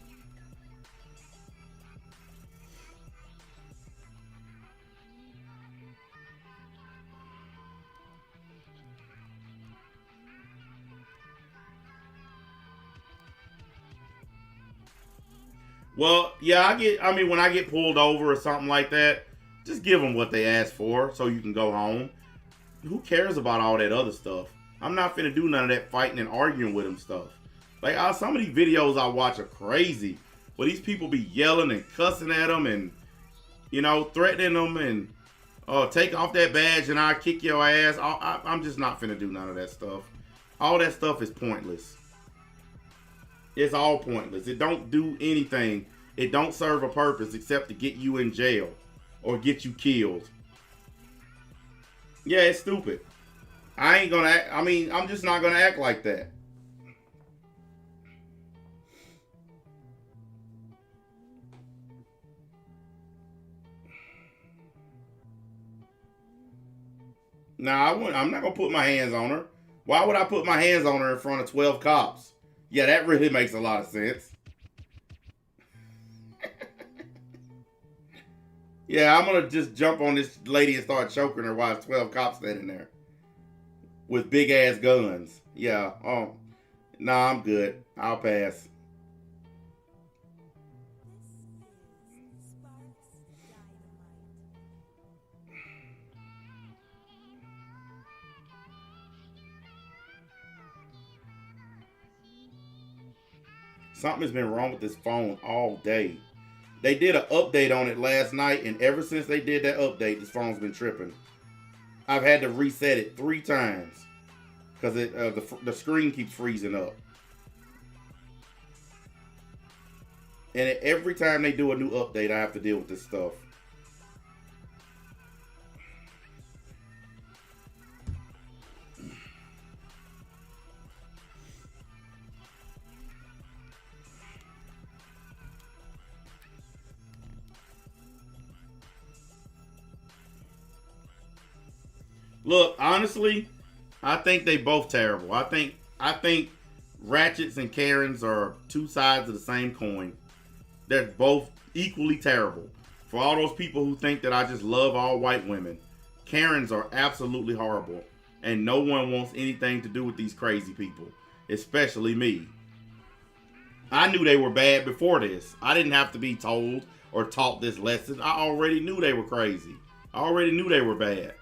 A: Well, yeah, when I get pulled over or something like that, just give them what they asked for so you can go home. Who cares about all that other stuff? I'm not finna do none of that fighting and arguing with them stuff. Like, some of these videos I watch are crazy. Where these people be yelling and cussing at them and, you know, threatening them and, take off that badge and I'll kick your ass. I'm just not finna do none of that stuff. All that stuff is pointless. It's all pointless. It don't do anything. It don't serve a purpose except to get you in jail or get you killed. Yeah, it's stupid. I'm just not gonna act like that. Nah, I'm not gonna put my hands on her. Why would I put my hands on her in front of 12 cops? Yeah, that really makes a lot of sense. Yeah, I'm gonna just jump on this lady and start choking her while 12 cops standing there with big ass guns. Yeah. Nah, I'm good. I'll pass. Something has been wrong with this phone all day. They did an update on it last night, and ever since they did that update, this phone's been tripping. I've had to reset it 3 times because the screen keeps freezing up. And every time they do a new update, I have to deal with this stuff. Look, honestly, I think they both terrible. I think Ratchets and Karens are two sides of the same coin. They're both equally terrible. For all those people who think that I just love all white women, Karens are absolutely horrible. And no one wants anything to do with these crazy people, especially me. I knew they were bad before this. I didn't have to be told or taught this lesson. I already knew they were crazy. I already knew they were bad.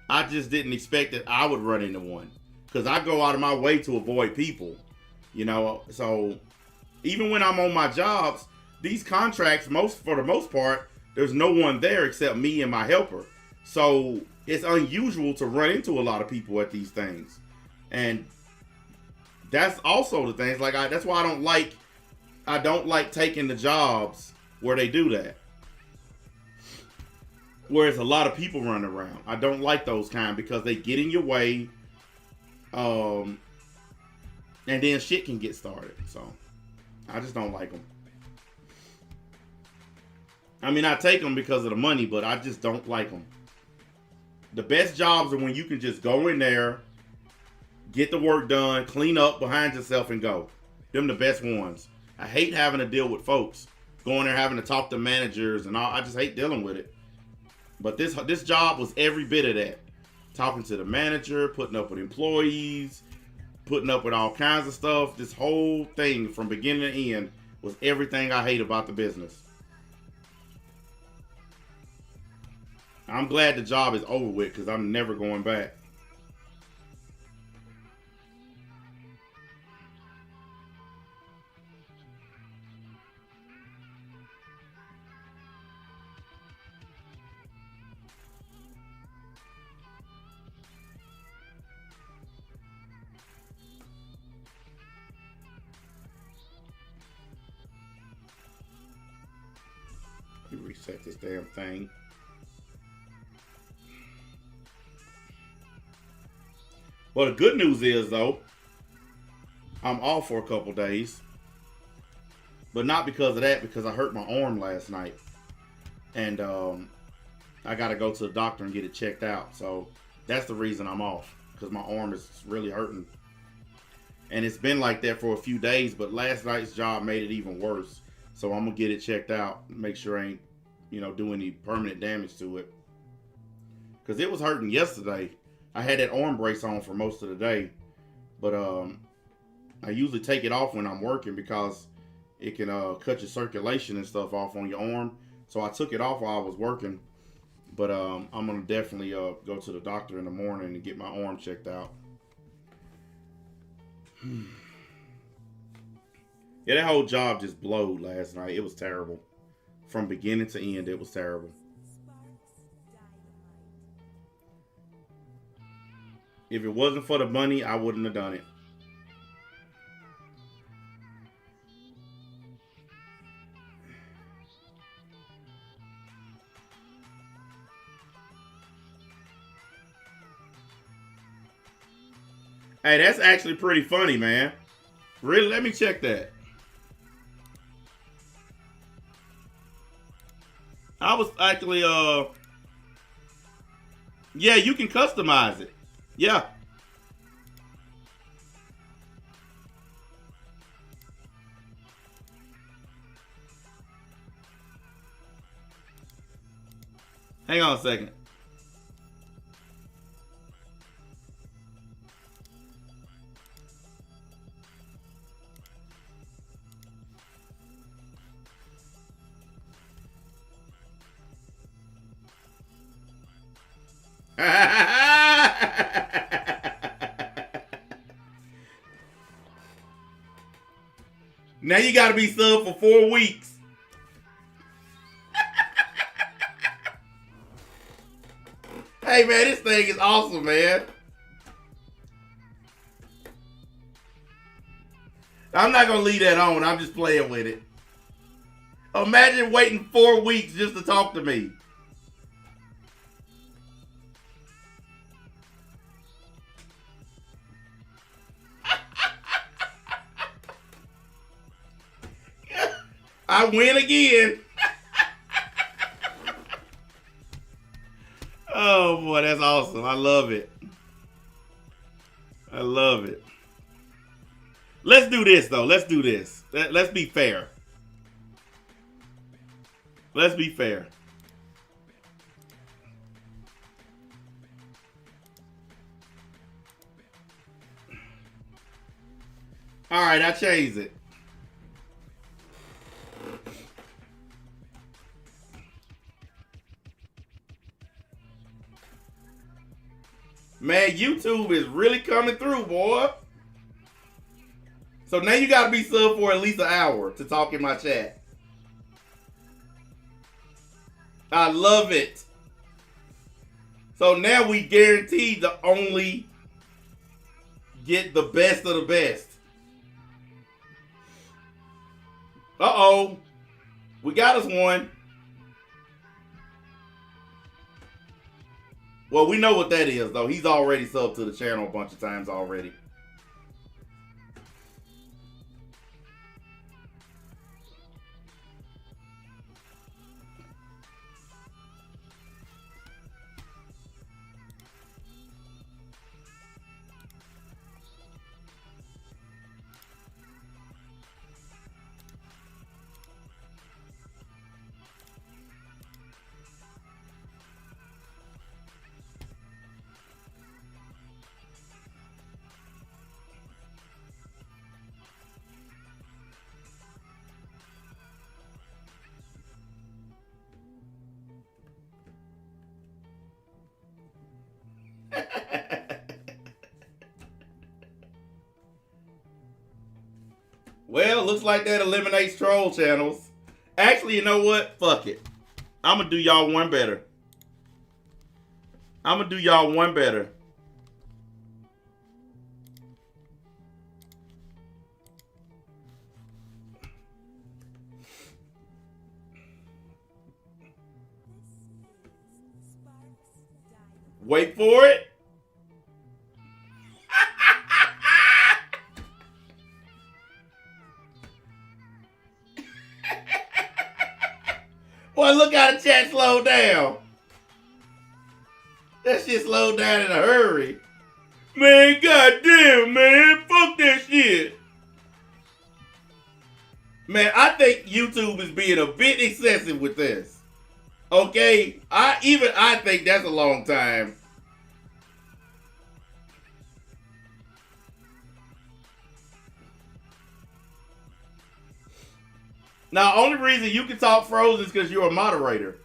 A: I just didn't expect that I would run into one. Because I go out of my way to avoid people. You know, so even when I'm on my jobs, these contracts, for the most part, there's no one there except me and my helper. So it's unusual to run into a lot of people at these things. And that's also the things, like, that's why I don't like taking the jobs where they do that. Where it's a lot of people running around. I don't like those kind because they get in your way. And then shit can get started. So I just don't like them. I mean, I take them because of the money, but I just don't like them. The best jobs are when you can just go in there, get the work done, clean up behind yourself, and go. Them the best ones. I hate having to deal with folks. Going there having to talk to managers and all. I just hate dealing with it. But this job was every bit of that. Talking to the manager, putting up with employees, putting up with all kinds of stuff. This whole thing from beginning to end was everything I hate about the business. I'm glad the job is over with because I'm never going back. Let me reset this damn thing. Well, the good news is, though, I'm off for a couple days. But not because of that, because I hurt my arm last night. And I got to go to the doctor and get it checked out. So that's the reason I'm off, because my arm is really hurting. And it's been like that for a few days, but last night's job made it even worse. So I'm going to get it checked out, make sure I ain't, do any permanent damage to it. Because it was hurting yesterday. I had that arm brace on for most of the day, but I usually take it off when I'm working because it can cut your circulation and stuff off on your arm. So I took it off while I was working, but I'm gonna definitely go to the doctor in the morning and get my arm checked out. Yeah, that whole job just blowed last night. It was terrible. From beginning to end, it was terrible. If it wasn't for the money, I wouldn't have done it. Hey, that's actually pretty funny, man. Really? Let me check that. I was actually, yeah, you can customize it. Yeah. Hang on a second. Now you got to be subbed for 4 weeks. Hey, man, this thing is awesome, man. I'm not going to leave that on. I'm just playing with it. Imagine waiting 4 weeks just to talk to me. I win again. Oh, boy, that's awesome. I love it. I love it. Let's do this, though. Let's do this. Let's be fair. Let's be fair. All right, I changed it. Man, YouTube is really coming through, boy. So now you got to be sub for at least an hour to talk in my chat. I love it. So now we guaranteed to only get the best of the best. Uh-oh. We got us one. Well, we know what that is, though. He's already subbed to the channel a bunch of times already. Well, looks like that eliminates troll channels. Actually, you know what? Fuck it. I'm going to do y'all one better. I'm going to do y'all one better. Wait for it. Boy, look how the chat slowed down. That shit slowed down in a hurry. Man, goddamn, man. Fuck that shit. Man, I think YouTube is being a bit excessive with this. Okay? I think that's a long time. Now, only reason you can talk frozen is because you're a moderator.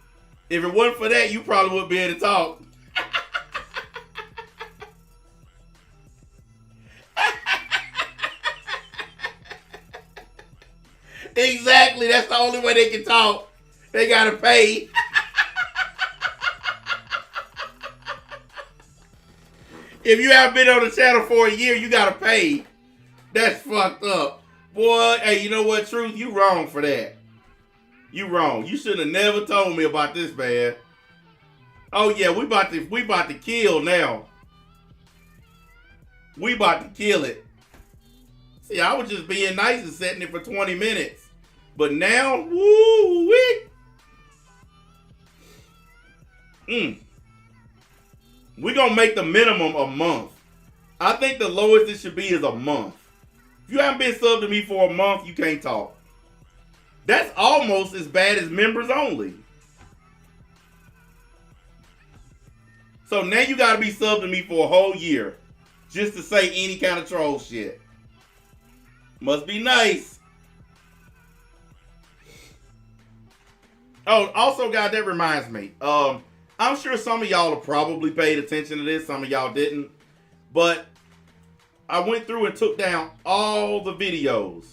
A: If it wasn't for that, you probably wouldn't be able to talk. Exactly. That's the only way they can talk. They gotta pay. If you haven't been on the channel for a year, you gotta pay. That's fucked up. Boy, hey, you know what, Truth? You wrong for that. You wrong. You should have never told me about this, man. Oh yeah, we about to kill now. We about to kill it. See, I was just being nice and setting it for 20 minutes. But now, woo-wee. We're going to make the minimum a month. I think the lowest it should be is a month. If you haven't been subbed to me for a month, you can't talk. That's almost as bad as members only. So now you got to be subbed to me for a whole year just to say any kind of troll shit. Must be nice. Oh, also, guys, that reminds me. I'm sure some of y'all have probably paid attention to this. Some of y'all didn't. But I went through and took down all the videos.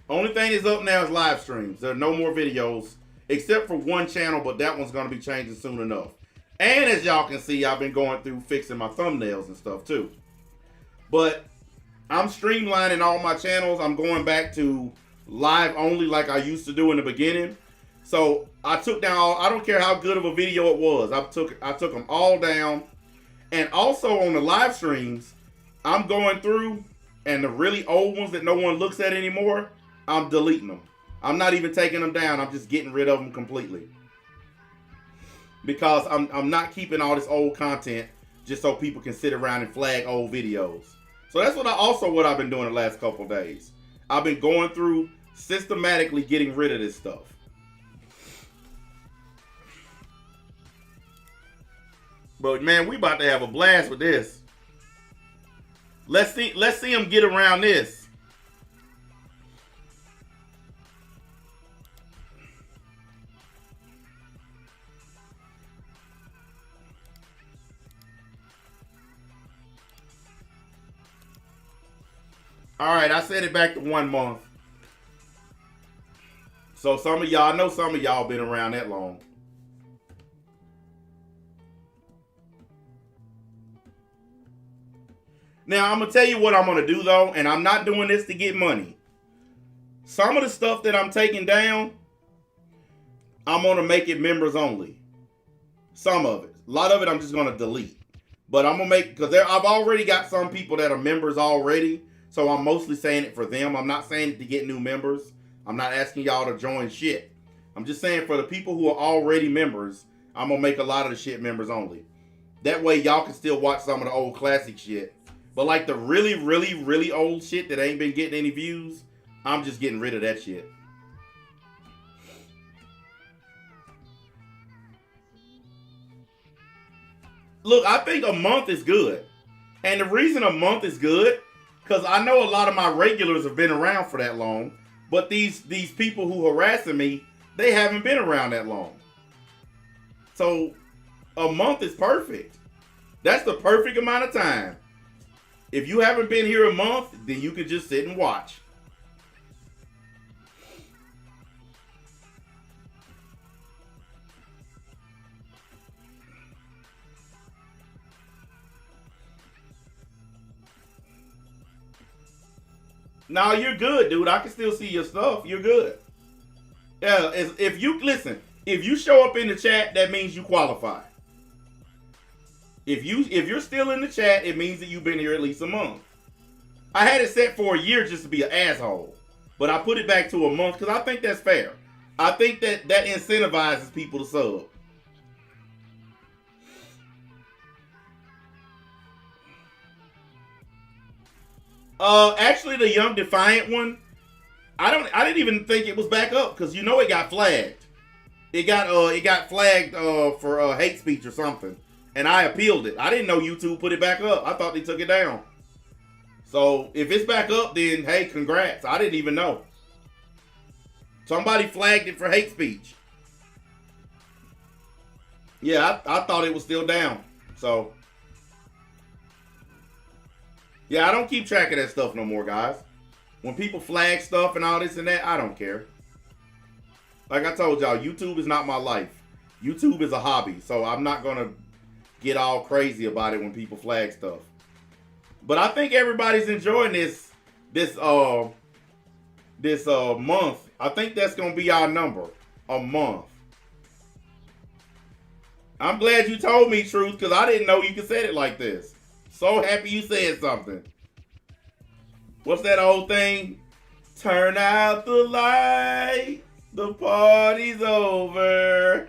A: Only thing that's up now is live streams. There are no more videos except for one channel, but that one's going to be changing soon enough. And as y'all can see, I've been going through fixing my thumbnails and stuff too. But I'm streamlining all my channels. I'm going back to live only like I used to do in the beginning. So I took down all, I don't care how good of a video it was. I took them all down. And also on the live streams, I'm going through and the really old ones that no one looks at anymore, I'm deleting them. I'm not even taking them down. I'm just getting rid of them completely. Because I'm not keeping all this old content just so people can sit around and flag old videos. So that's what I've been doing the last couple of days. I've been going through systematically getting rid of this stuff. But man, we about to have a blast with this. Let's see them get around this. All right, I set it back to 1 month. So some of y'all, I know some of y'all been around that long. Now, I'm going to tell you what I'm going to do, though, and I'm not doing this to get money. Some of the stuff that I'm taking down, I'm going to make it members only. Some of it. A lot of it I'm just going to delete. But I'm going to make, because I've already got some people that are members already, so I'm mostly saying it for them. I'm not saying it to get new members. I'm not asking y'all to join shit. I'm just saying for the people who are already members, I'm going to make a lot of the shit members only. That way y'all can still watch some of the old classic shit. But like the really, really, really old shit that ain't been getting any views, I'm just getting rid of that shit. Look, I think a month is good. And the reason a month is good, because I know a lot of my regulars have been around for that long. But these people who harassing me, they haven't been around that long. So a month is perfect. That's the perfect amount of time. If you haven't been here a month, then you can just sit and watch. No, you're good, dude. I can still see your stuff. You're good. Yeah, if you show up in the chat, that means you qualify. If you're still in the chat, it means that you've been here at least a month. I had it set for a year just to be an asshole, but I put it back to a month because I think that's fair. I think that incentivizes people to sub. Actually, the Young Defiant one, I didn't even think it was back up because you know it got flagged. It got flagged for hate speech or something, and I appealed it. I didn't know YouTube put it back up. I thought they took it down. So if it's back up, then hey, congrats. I didn't even know. Somebody flagged it for hate speech. Yeah, I thought it was still down. So yeah, I don't keep track of that stuff no more, guys. When people flag stuff and all this and that, I don't care. Like I told y'all, YouTube is not my life. YouTube is a hobby, so I'm not going to get all crazy about it when people flag stuff. But I think everybody's enjoying this month. I think that's going to be our number, a month. I'm glad you told me, Truth, because I didn't know you could say it like this. So happy you said something. What's that old thing? Turn out the light. The party's over.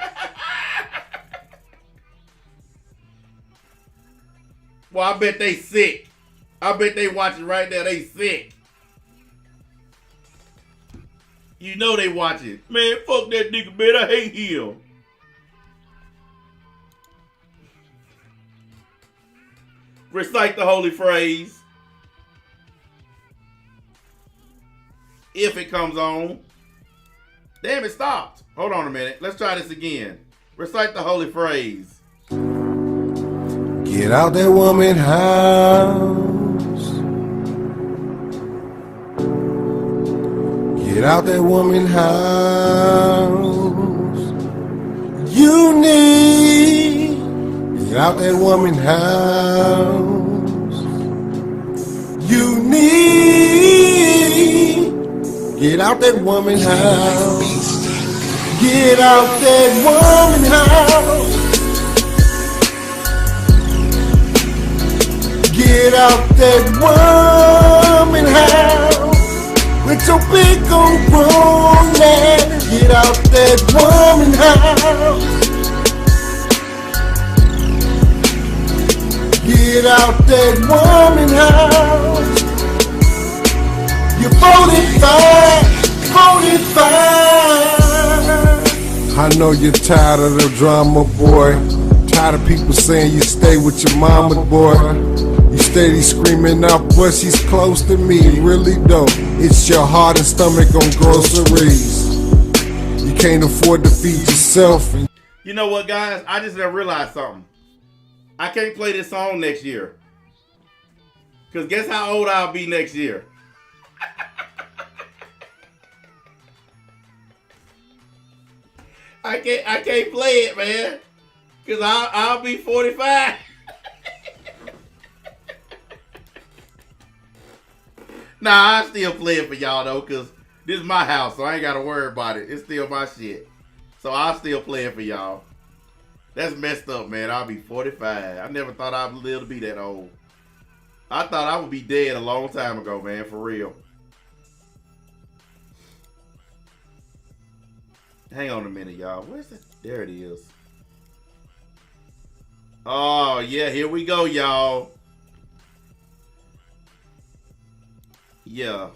A: Well, I bet they sick. I bet they watching right now. They sick. You know they watching. Man, fuck that nigga, man. I hate him. Recite the holy phrase. If it comes on. Damn, it stopped. Hold on a minute. Let's try this again. Recite the holy phrase.
B: Get out that woman house. Get out that woman house. You need. Get out that woman house. You need. Get out that woman house. Get out that woman house. Get out that woman house. With your big old grown man. Get out that woman house. Get out that woman house. You're 45. I know you're tired of the drama, boy. Tired of people saying you stay with your mama, boy. You steady screaming out, but she's close to me. Really don't. It's your heart and stomach on groceries. You can't afford to feed yourself.
A: You know what, guys? I just never realized something. I can't play this song next year. Because guess how old I'll be next year? I can't play it, man. Because I'll be 45. Nah, I still play it for y'all, though, because this is my house, so I ain't got to worry about it. It's still my shit. So I'll still play it for y'all. That's messed up, man. I'll be 45. I never thought I'd live to be that old. I thought I would be dead a long time ago, man, for real. Hang on a minute, y'all. Where's it? There it is. Oh, yeah, here we go, y'all. Yeah.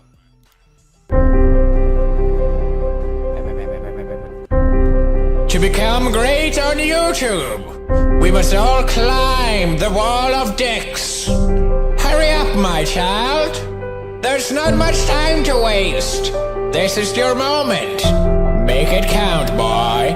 C: To become great on YouTube, we must all climb the wall of dicks. Hurry up, my child. There's not much time to waste. This is your moment. Make it count, boy.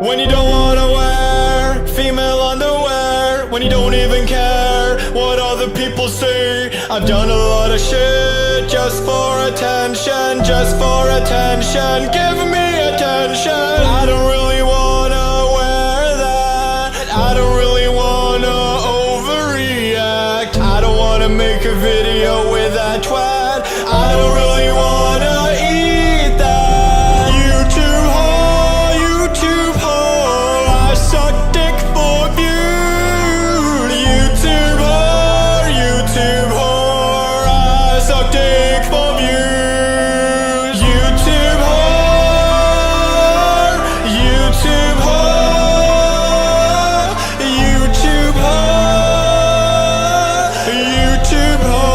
D: When you don't wanna wear female underwear, when you don't even care what other people say. I've done a lot of shit just for attention, just for attention. Give me attention. I don't really wanna wear that. I don't really wanna overreact. I don't wanna make a video with that twat. I don't really wanna eat that. YouTube whore, YouTube whore. I suck dick for views. YouTube whore, YouTube whore. I suck dick for views. YouTube whore, YouTube whore. YouTube whore, YouTube whore.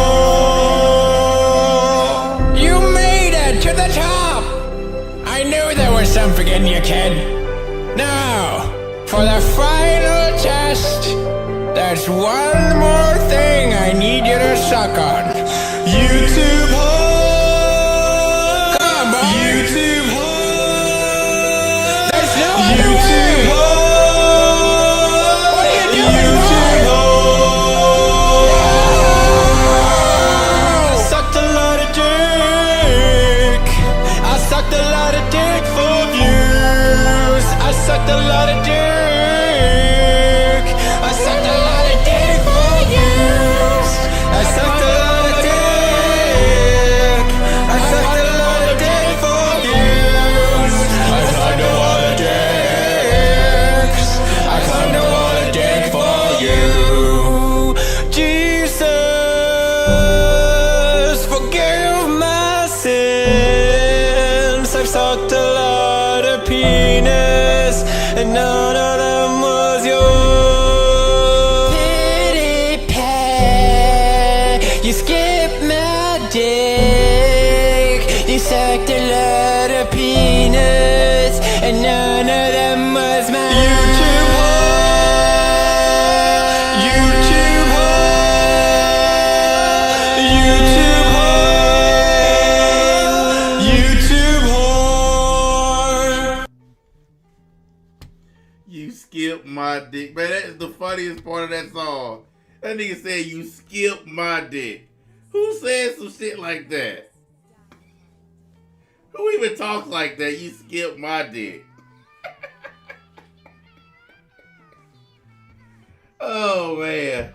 C: You made it to the top. I knew there was something in you, kid. Now, for the final test, there's one more thing I need you to suck on.
D: YouTube whore.
C: Come on, boy.
D: YouTube whore.
C: There's no other
D: YouTube
C: way.
D: whore.
C: What are you doing,
D: YouTube
C: boy?
D: whore. I sucked a lot of dick. I sucked a lot of dick for views. I sucked a lot of dick. I sucked a lot of dick for views. I sucked a lot of dick. I sucked a lot of dick for views. I sucked a lot of dicks. I sucked a lot of dick for you. Jesus, forgive my sins. I've sucked a lot of penis, and none of them was yours. Pity pat, you skipped my dick. You sucked a lot of penis, and none of them was mine. YouTube whore, YouTube whore, YouTube whore, YouTube whore.
A: You skipped my dick. Man, that is the funniest part of that song. That nigga said you skipped my dick. Who says some shit like that? Who even talks like that? You skipped my dick. Oh, man.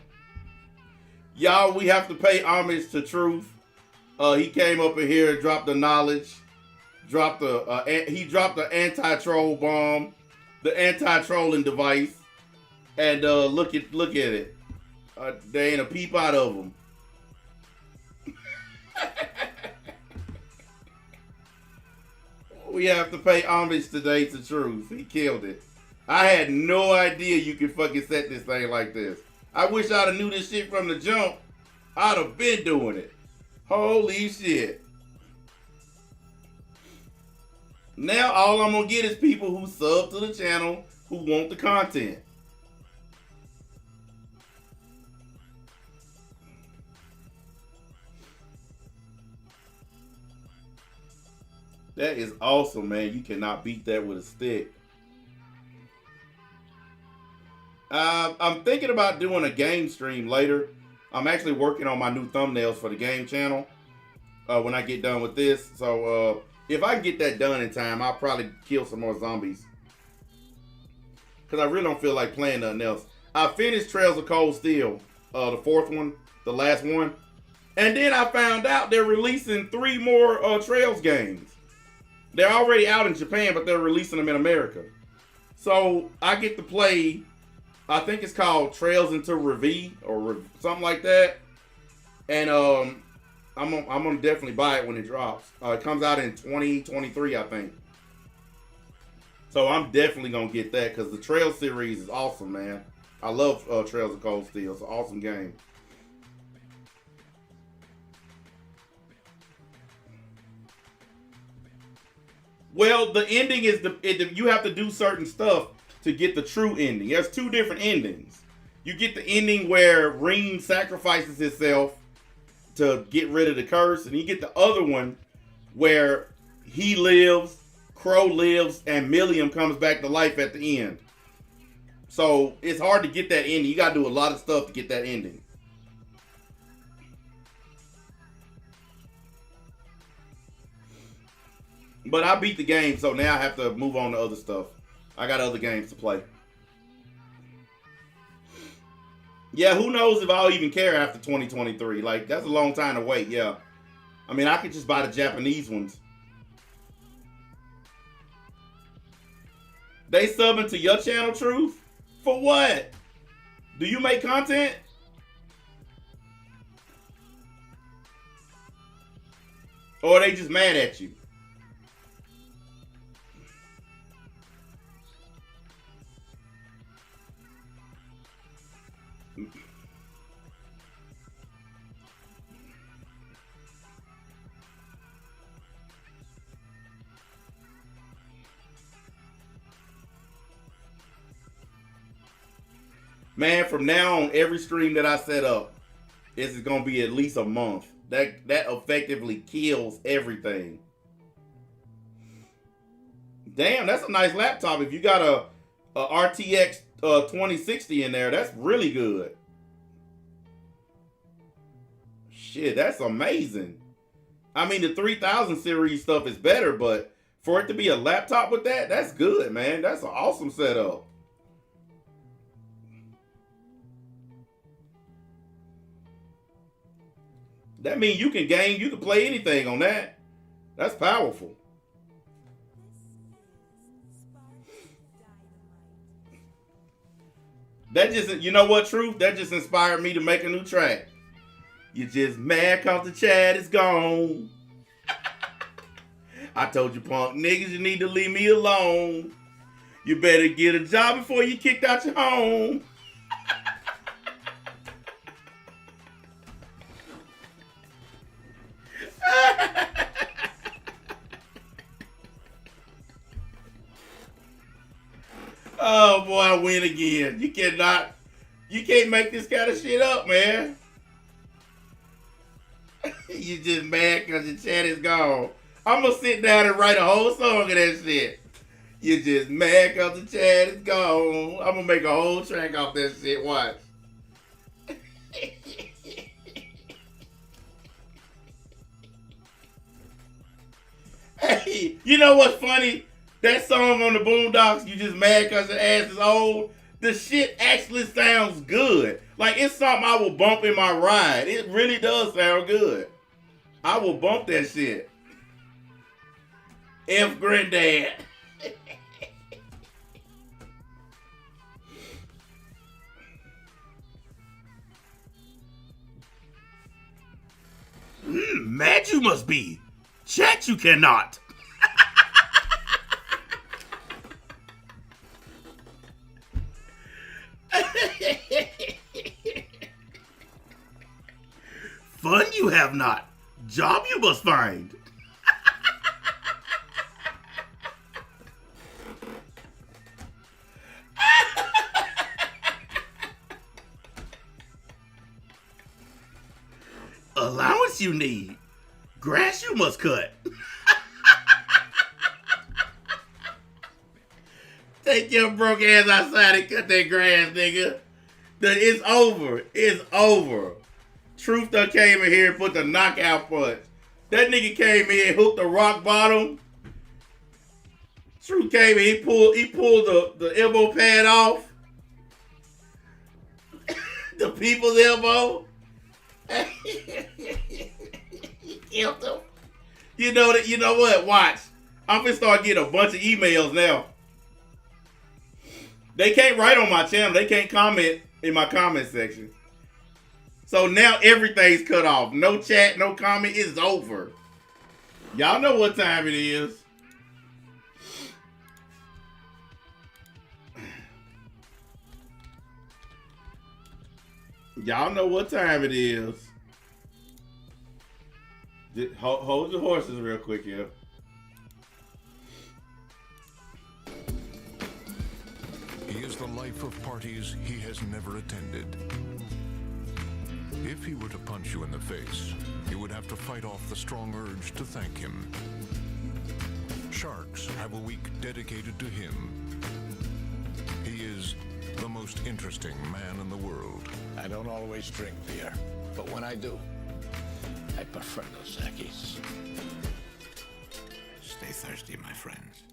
A: Y'all, we have to pay homage to Truth. He came up in here and dropped the knowledge. He dropped the anti-troll bomb. The anti-trolling device. And look at it. There ain't a peep out of them. We have to pay homage today to Truth. He killed it. I had no idea you could fucking set this thing like this. I wish I'd have knew this shit from the jump. I'd have been doing it. Holy shit. Now all I'm gonna get is people who sub to the channel who want the content. That is awesome, man. You cannot beat that with a stick. I'm thinking about doing a game stream later. I'm actually working on my new thumbnails for the game channel when I get done with this. So if I get that done in time, I'll probably kill some more zombies. Because I really don't feel like playing nothing else. I finished Trails of Cold Steel, the fourth one, the last one. And then I found out they're releasing 3 more Trails games. They're already out in Japan, but they're releasing them in America. So I get to play, I think it's called Trails into Revi or something like that. And I'm gonna definitely buy it when it drops. It comes out in 2023, I think. So I'm definitely gonna get that because the Trails series is awesome, man. I love Trails of Cold Steel. It's an awesome game. Well, the ending is you have to do certain stuff to get the true ending. There's 2 different endings. You get the ending where Ring sacrifices himself to get rid of the curse, and you get the other one where he lives, Crow lives, and Milliam comes back to life at the end. So it's hard to get that ending. You got to do a lot of stuff to get that ending. But I beat the game, so now I have to move on to other stuff. I got other games to play. Yeah, who knows if I'll even care after 2023. Like, that's a long time to wait, yeah. I mean, I could just buy the Japanese ones. They subbing to your channel, Truth? For what? Do you make content? Or are they just mad at you? Man, from now on, every stream that I set up is going to be at least a month. That effectively kills everything. Damn, that's a nice laptop. If you got a RTX 2060 in there, that's really good. Shit, that's amazing. I mean, the 3000 series stuff is better, but for it to be a laptop with that, that's good, man. That's an awesome setup. That means you can game, you can play anything on that. That's powerful. That just, you know what, Truth? That just inspired me to make a new track. You just mad cause the chat is gone. I told you punk niggas you need to leave me alone. You better get a job before you kicked out your home. Oh boy, I win again. You can't make this kind of shit up, man. You just mad because the chat is gone. I'm gonna sit down and write a whole song of that shit. You just mad because the chat is gone. I'm gonna make a whole track off that shit. Watch. Hey, you know what's funny? That song on the Boondocks, You Just Mad Because Your Ass Is Old, the shit actually sounds good. Like, it's something I will bump in my ride. It really does sound good. I will bump that shit. F Granddad. Mad you must be. Chat you cannot. Fun you have not. Job you must find. Allowance you need. Grass you must cut. Take your broke ass outside and cut that grass, nigga. It's over. It's over. Truth done came in here and put the knockout punch. That nigga came in and hooked the rock bottom. Truth came in, he pulled the elbow pad off. The people's elbow. Killed him. You know what? Watch. I'm gonna start getting a bunch of emails now. They can't write on my channel. They can't comment in my comment section. So now everything's cut off. No chat, no comment. It's over. Y'all know what time it is. Y'all know what time it is. Hold your horses real quick here.
E: He is the life of parties he has never attended. If he were to punch you in the face, you would have to fight off the strong urge to thank him. Sharks have a week dedicated to him. He is the most interesting man in the world.
F: I don't always drink beer, but when I do, I prefer Dos Equis. Stay thirsty, my friends.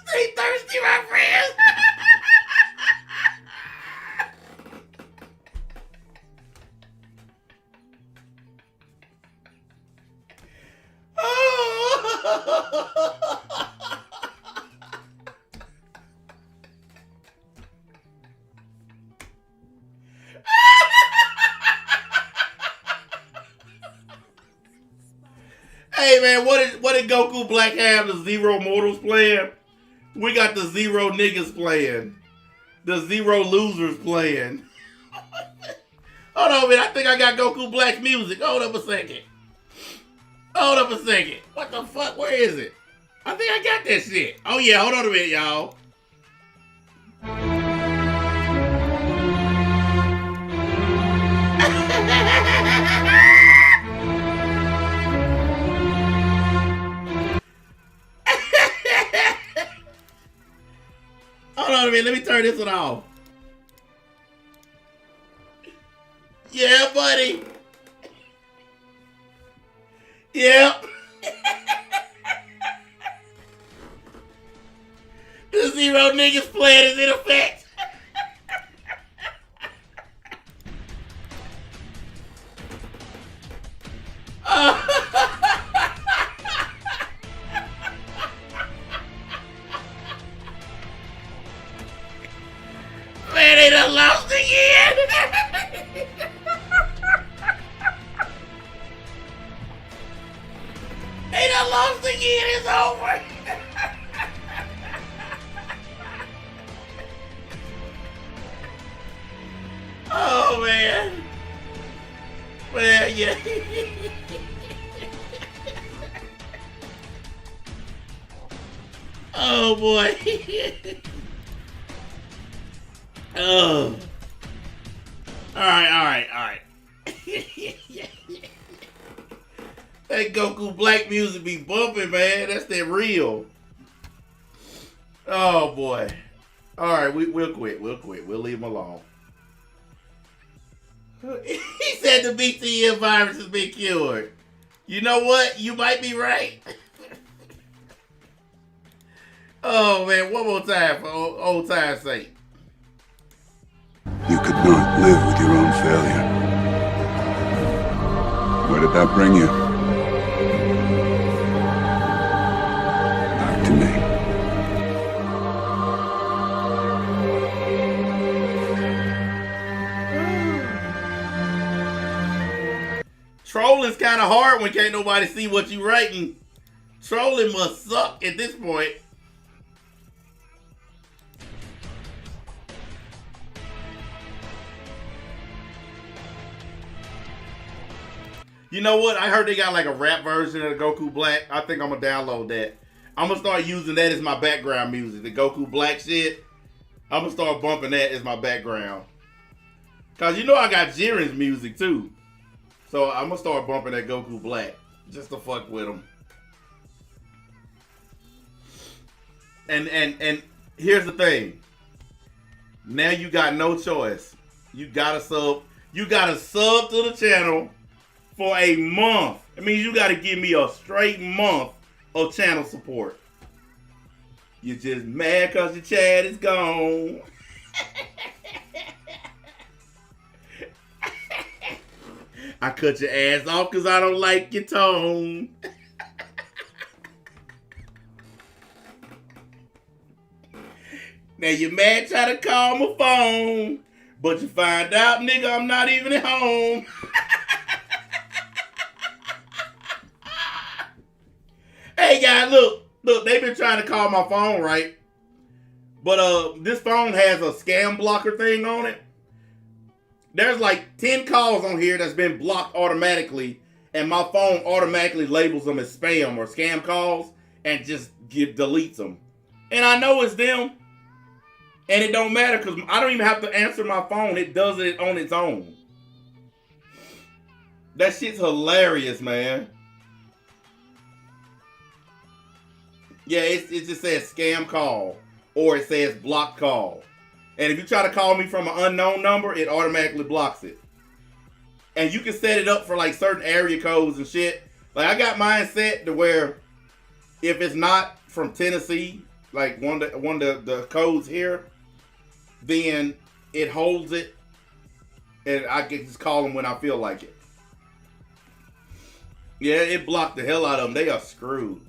A: Stay thirsty, my friends. Hey man, what did Goku Black have? The Zero Mortals playing? We got the Zero Niggas playing. The Zero Losers playing. Hold on, man. I think I got Goku Black music. Hold up a second. Hold up a second. What the fuck? Where is it? I think I got that shit. Oh yeah, hold on a minute, y'all. Hold on a minute, let me turn this one off. Yeah, buddy. Yep. The Zero Niggas plan is in effect. Man, they done lost again. They done lost again. It's over. Oh, man. Man, yeah. Oh, boy. Oh. All right. That Goku Black music be bumping, man. That's that real. Oh, boy. All right, we'll quit. We'll leave him alone. He said the BTM virus has been cured. You know what? You might be right. Oh, man. One more time for old time's sake.
G: You could not live with your own failure. Where did that bring you? Back to me.
A: Trolling's kind of hard when can't nobody see what you writing. Trolling must suck at this point. You know what? I heard they got like a rap version of the Goku Black. I think I'm gonna download that. I'm gonna start using that as my background music. The Goku Black shit. I'm gonna start bumping that as my background. Cause you know I got Jiren's music too. So I'm gonna start bumping that Goku Black. Just to fuck with him. And here's the thing. Now you got no choice. You gotta sub to the channel for a month. It means you gotta give me a straight month of channel support. You're just mad cause your Chad is gone. I cut your ass off cause I don't like your tone. Now you mad try to call my phone, but you find out, nigga, I'm not even at home. Hey, guys, look, they've been trying to call my phone, right? But this phone has a scam blocker thing on it. There's like 10 calls on here that's been blocked automatically, and my phone automatically labels them as spam or scam calls and just deletes them. And I know it's them. And it don't matter because I don't even have to answer my phone. It does it on its own. That shit's hilarious, man. Yeah, it just says scam call. Or it says blocked call. And if you try to call me from an unknown number, it automatically blocks it. And you can set it up for like certain area codes and shit. Like I got mine set to where if it's not from Tennessee, like one of the codes here, then it holds it, and I can just call them when I feel like it. Yeah, it blocked the hell out of them. They are screwed.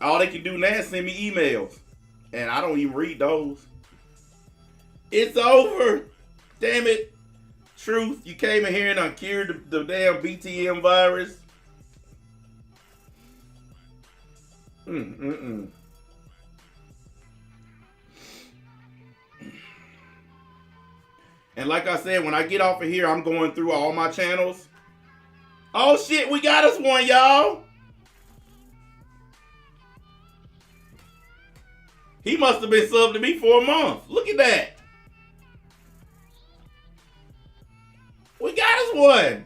A: All they can do now is send me emails, and I don't even read those. It's over. Damn it. Truth, you came in here and uncured the damn BTM virus. And like I said, when I get off of here, I'm going through all my channels. Oh shit, we got us one, y'all. He must have been subbed to me for a month. Look at that. We got us one.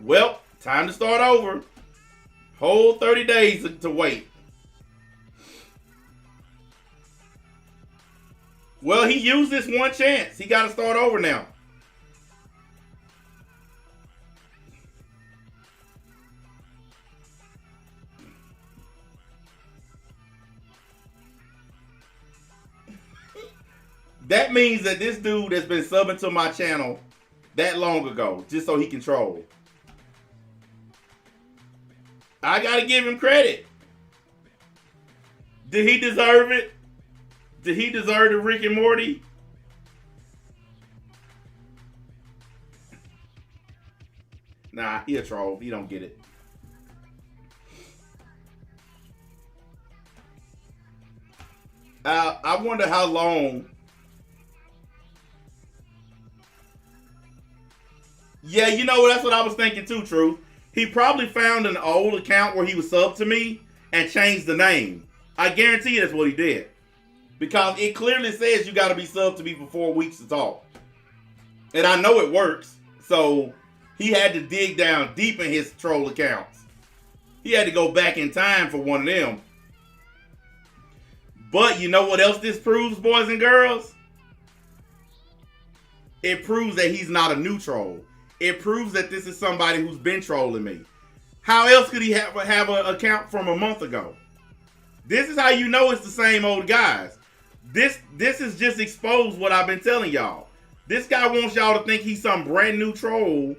A: Well, time to start over. Whole 30 days to wait. Well, he used this one chance. He got to start over now. That means that this dude has been subbing to my channel that long ago, just so he can troll. I gotta give him credit. Did he deserve it? Did he deserve the Rick and Morty? Nah, he a troll. He don't get it. I wonder how long. Yeah, you know, that's what I was thinking too, Truth. He probably found an old account where he was subbed to me and changed the name. I guarantee you that's what he did. Because it clearly says you got to be subbed to me for 4 weeks to talk. And I know it works. So he had to dig down deep in his troll accounts. He had to go back in time for one of them. But you know what else this proves, boys and girls? It proves that he's not a new troll. It proves that this is somebody who's been trolling me. How else could he have an account from a month ago? This is how you know it's the same old guys. This is just exposed what I've been telling y'all. This guy wants y'all to think he's some brand new troll,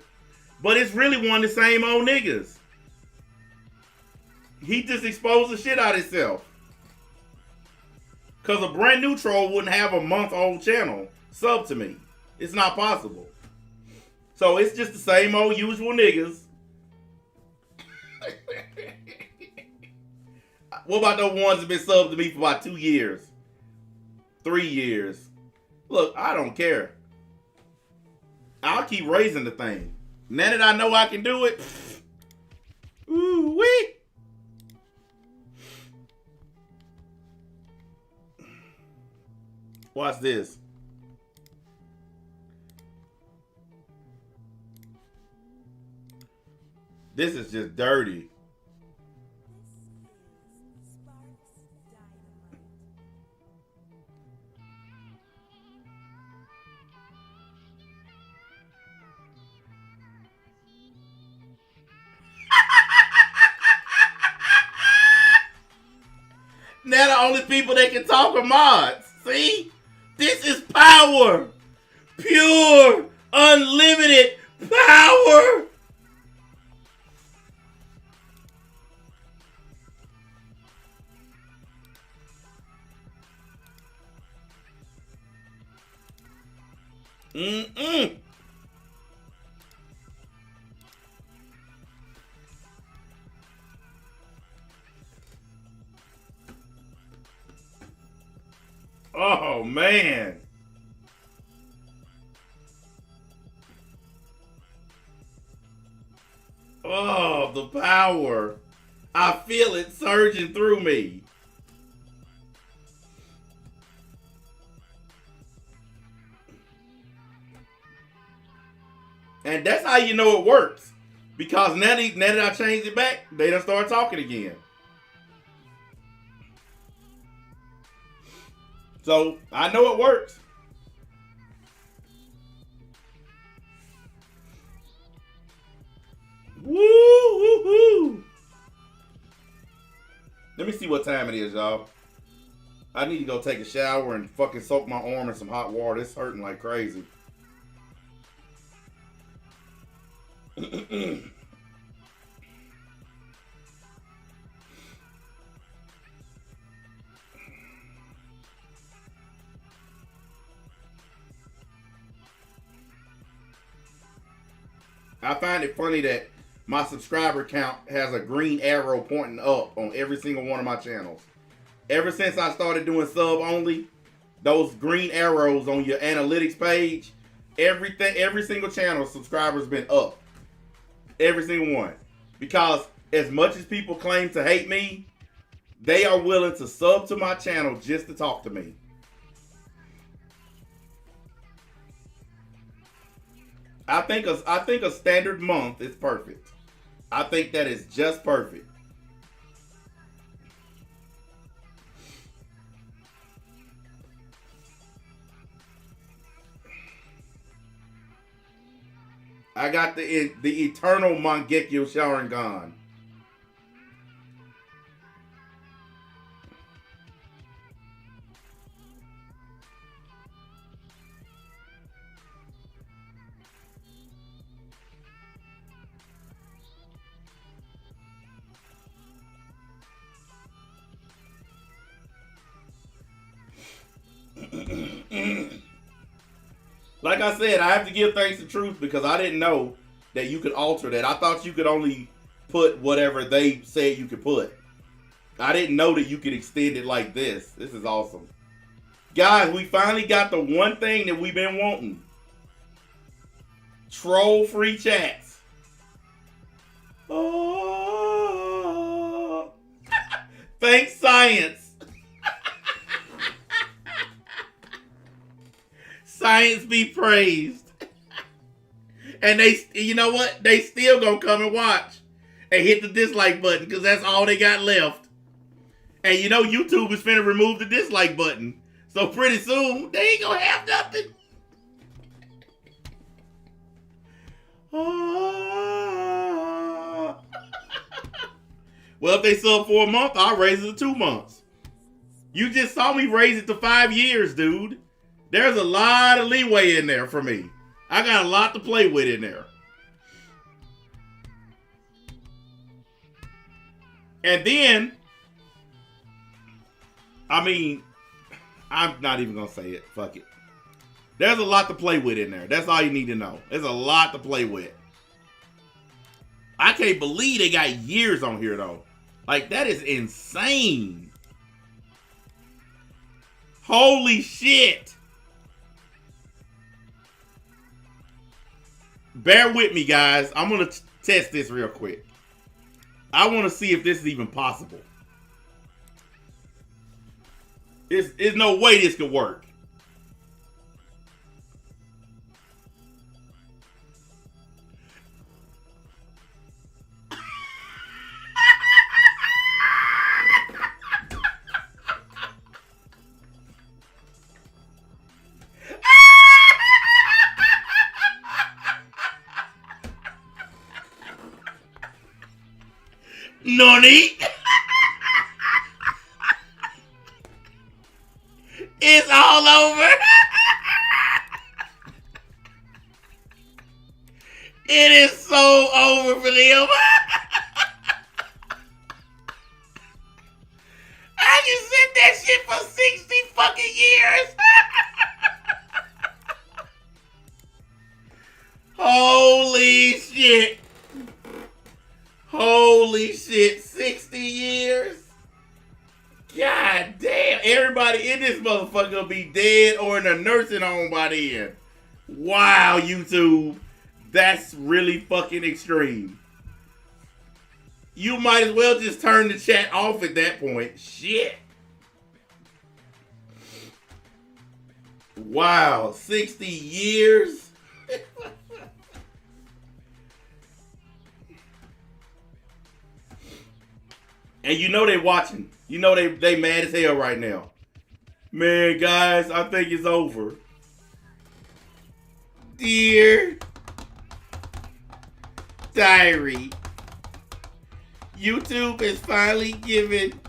A: but it's really one of the same old niggas. He just exposed the shit out of himself. Because a brand new troll wouldn't have a month-old channel sub to me. It's not possible. So it's just the same old usual niggas. What about those ones that been subbed to me for about 2 years? 3 years? Look, I don't care. I'll keep raising the thing. Now that I know I can do it. Ooh wee. Watch this. This is just dirty. Now the only people that can talk are mods. See? This is power. Pure, unlimited power. Mm-mm. Oh, man. Oh, the power. I feel it surging through me. And that's how you know it works. Because now that I changed it back, they done start talking again. So, I know it works. Woo, woo, woo. Let me see what time it is, y'all. I need to go take a shower and fucking soak my arm in some hot water. It's hurting like crazy. I find it funny that my subscriber count has a green arrow pointing up on every single one of my channels. Ever since I started doing sub only, those green arrows on your analytics page, every single channel subscribers been up. Every single one. Because as much as people claim to hate me, they are willing to sub to my channel just to talk to me. I think a standard month is perfect. I think that is just perfect. I got the eternal Mangekyo Sharingan. Like I said, I have to give thanks to Truth because I didn't know that you could alter that. I thought you could only put whatever they said you could put. I didn't know that you could extend it like this. This is awesome. Guys, we finally got the one thing that we've been wanting. Troll-free chats. Oh. Thanks, science. Science be praised. And they, you know what? They still gonna come and watch and hit the dislike button because that's all they got left. And you know YouTube is finna remove the dislike button. So pretty soon, they ain't gonna have nothing. Oh. Well, if they sub for a month, I'll raise it to 2 months. You just saw me raise it to 5 years, dude. There's a lot of leeway in there for me. I got a lot to play with in there. And then, I mean, I'm not even going to say it. Fuck it. There's a lot to play with in there. That's all you need to know. There's a lot to play with. I can't believe they got years on here, though. Like, that is insane. Holy shit. Bear with me, guys. I'm going to test this real quick. I want to see if this is even possible. There's no way this could work. Noni. It's all over. It is so over for them. I just said that shit for 60 fucking years. Holy shit. Holy shit, 60 years? God damn, everybody in this motherfucker will be dead or in a nursing home by then. Wow, YouTube. That's really fucking extreme. You might as well just turn the chat off at that point. Shit. Wow, 60 years? And you know they watching. You know they mad as hell right now. Man, guys, I think it's over. Dear Diary, YouTube has finally given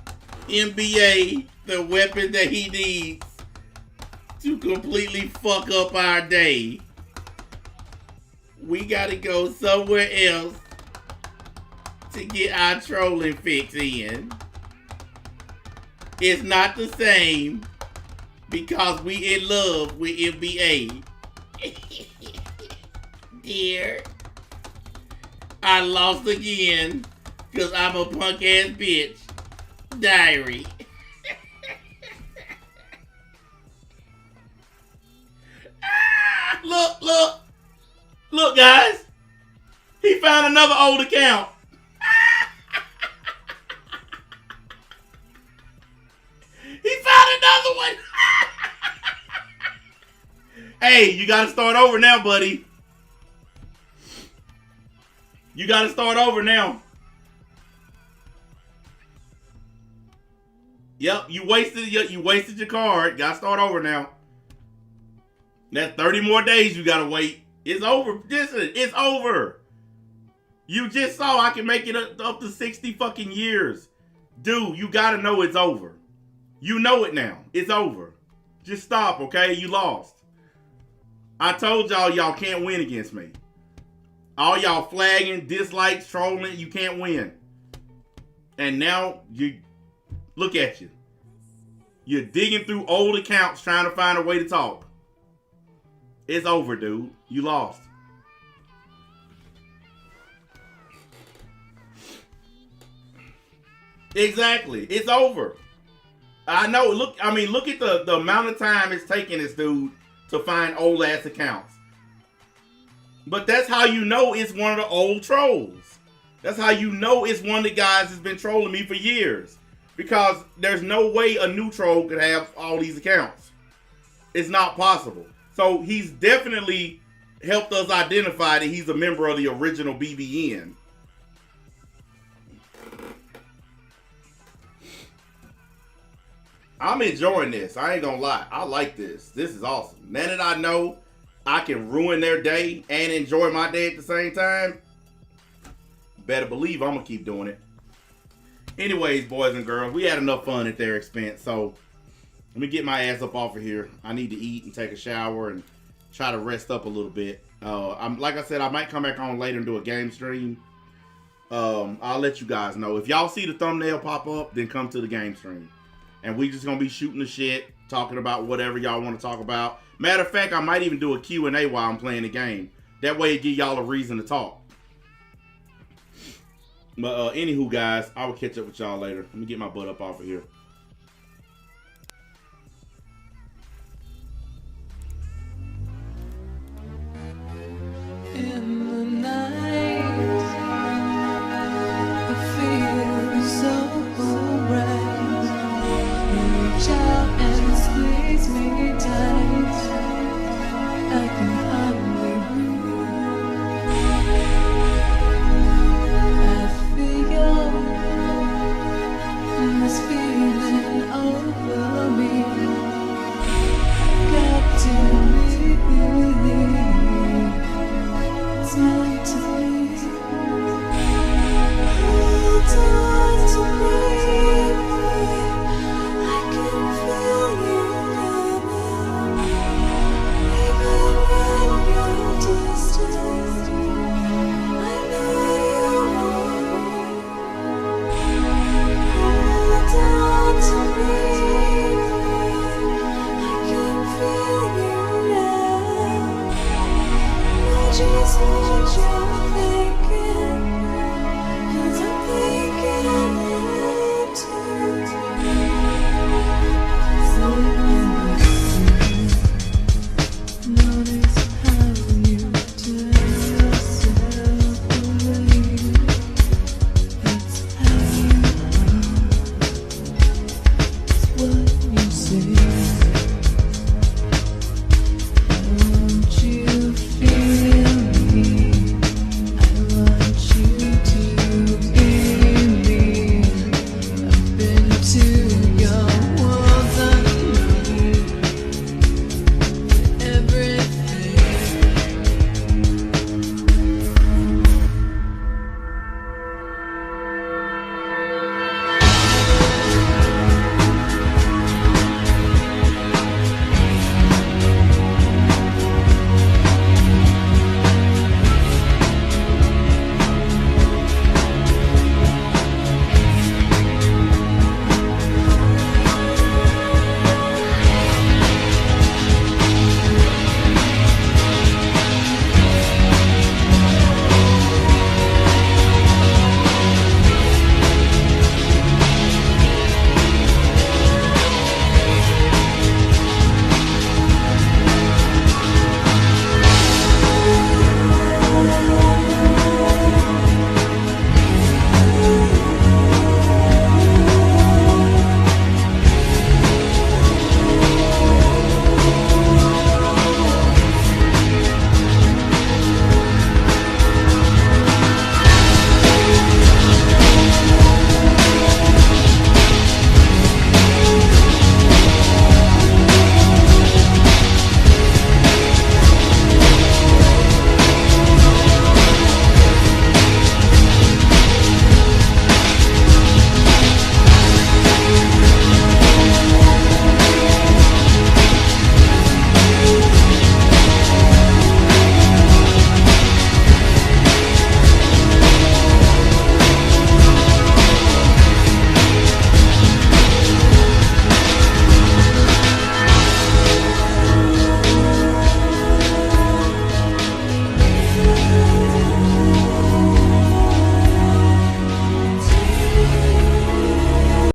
A: NBA the weapon that he needs to completely fuck up our day. We gotta go somewhere else to get our trolling fix in. It's not the same because we in love with NBA. Dear, I lost again because I'm a punk ass bitch. Diary. Look, guys. He found another old account. He found another one. Hey, you gotta start over now, buddy. You gotta start over now. Yep, you wasted your card. Gotta start over now. That's 30 more days you gotta wait. It's over. Listen, it's over. You just saw I can make it up to 60 fucking years. Dude, you gotta know it's over. You know it now. It's over. Just stop, okay? You lost. I told y'all can't win against me. All y'all flagging, dislikes, trolling, you can't win. And now, look at you. You're digging through old accounts trying to find a way to talk. It's over, dude. You lost. Exactly. It's over. I know. Look at the amount of time it's taking this dude to find old ass accounts. But that's how you know it's one of the old trolls. That's how you know it's one of the guys that's been trolling me for years. Because there's no way a new troll could have all these accounts. It's not possible. So he's definitely helped us identify that he's a member of the original BBN. I'm enjoying this. I ain't gonna lie. I like this. This is awesome. Now that I know I can ruin their day and enjoy my day at the same time, better believe I'm gonna keep doing it. Anyways, boys and girls, we had enough fun at their expense, so let me get my ass up off of here. I need to eat and take a shower and try to rest up a little bit. Like I said, I might come back on later and do a game stream. I'll let you guys know. If y'all see the thumbnail pop up, then come to the game stream. And we just gonna be shooting the shit, talking about whatever y'all want to talk about. Matter of fact, I might even do a Q&A while I'm playing the game. That way it give y'all a reason to talk. But anywho, guys, I will catch up with y'all later. Let me get my butt up off of here.
H: In night. The fear so bright. Reach out and squeeze me tight. I can hardly breathe. I feel this feeling over me. Got to believe it's my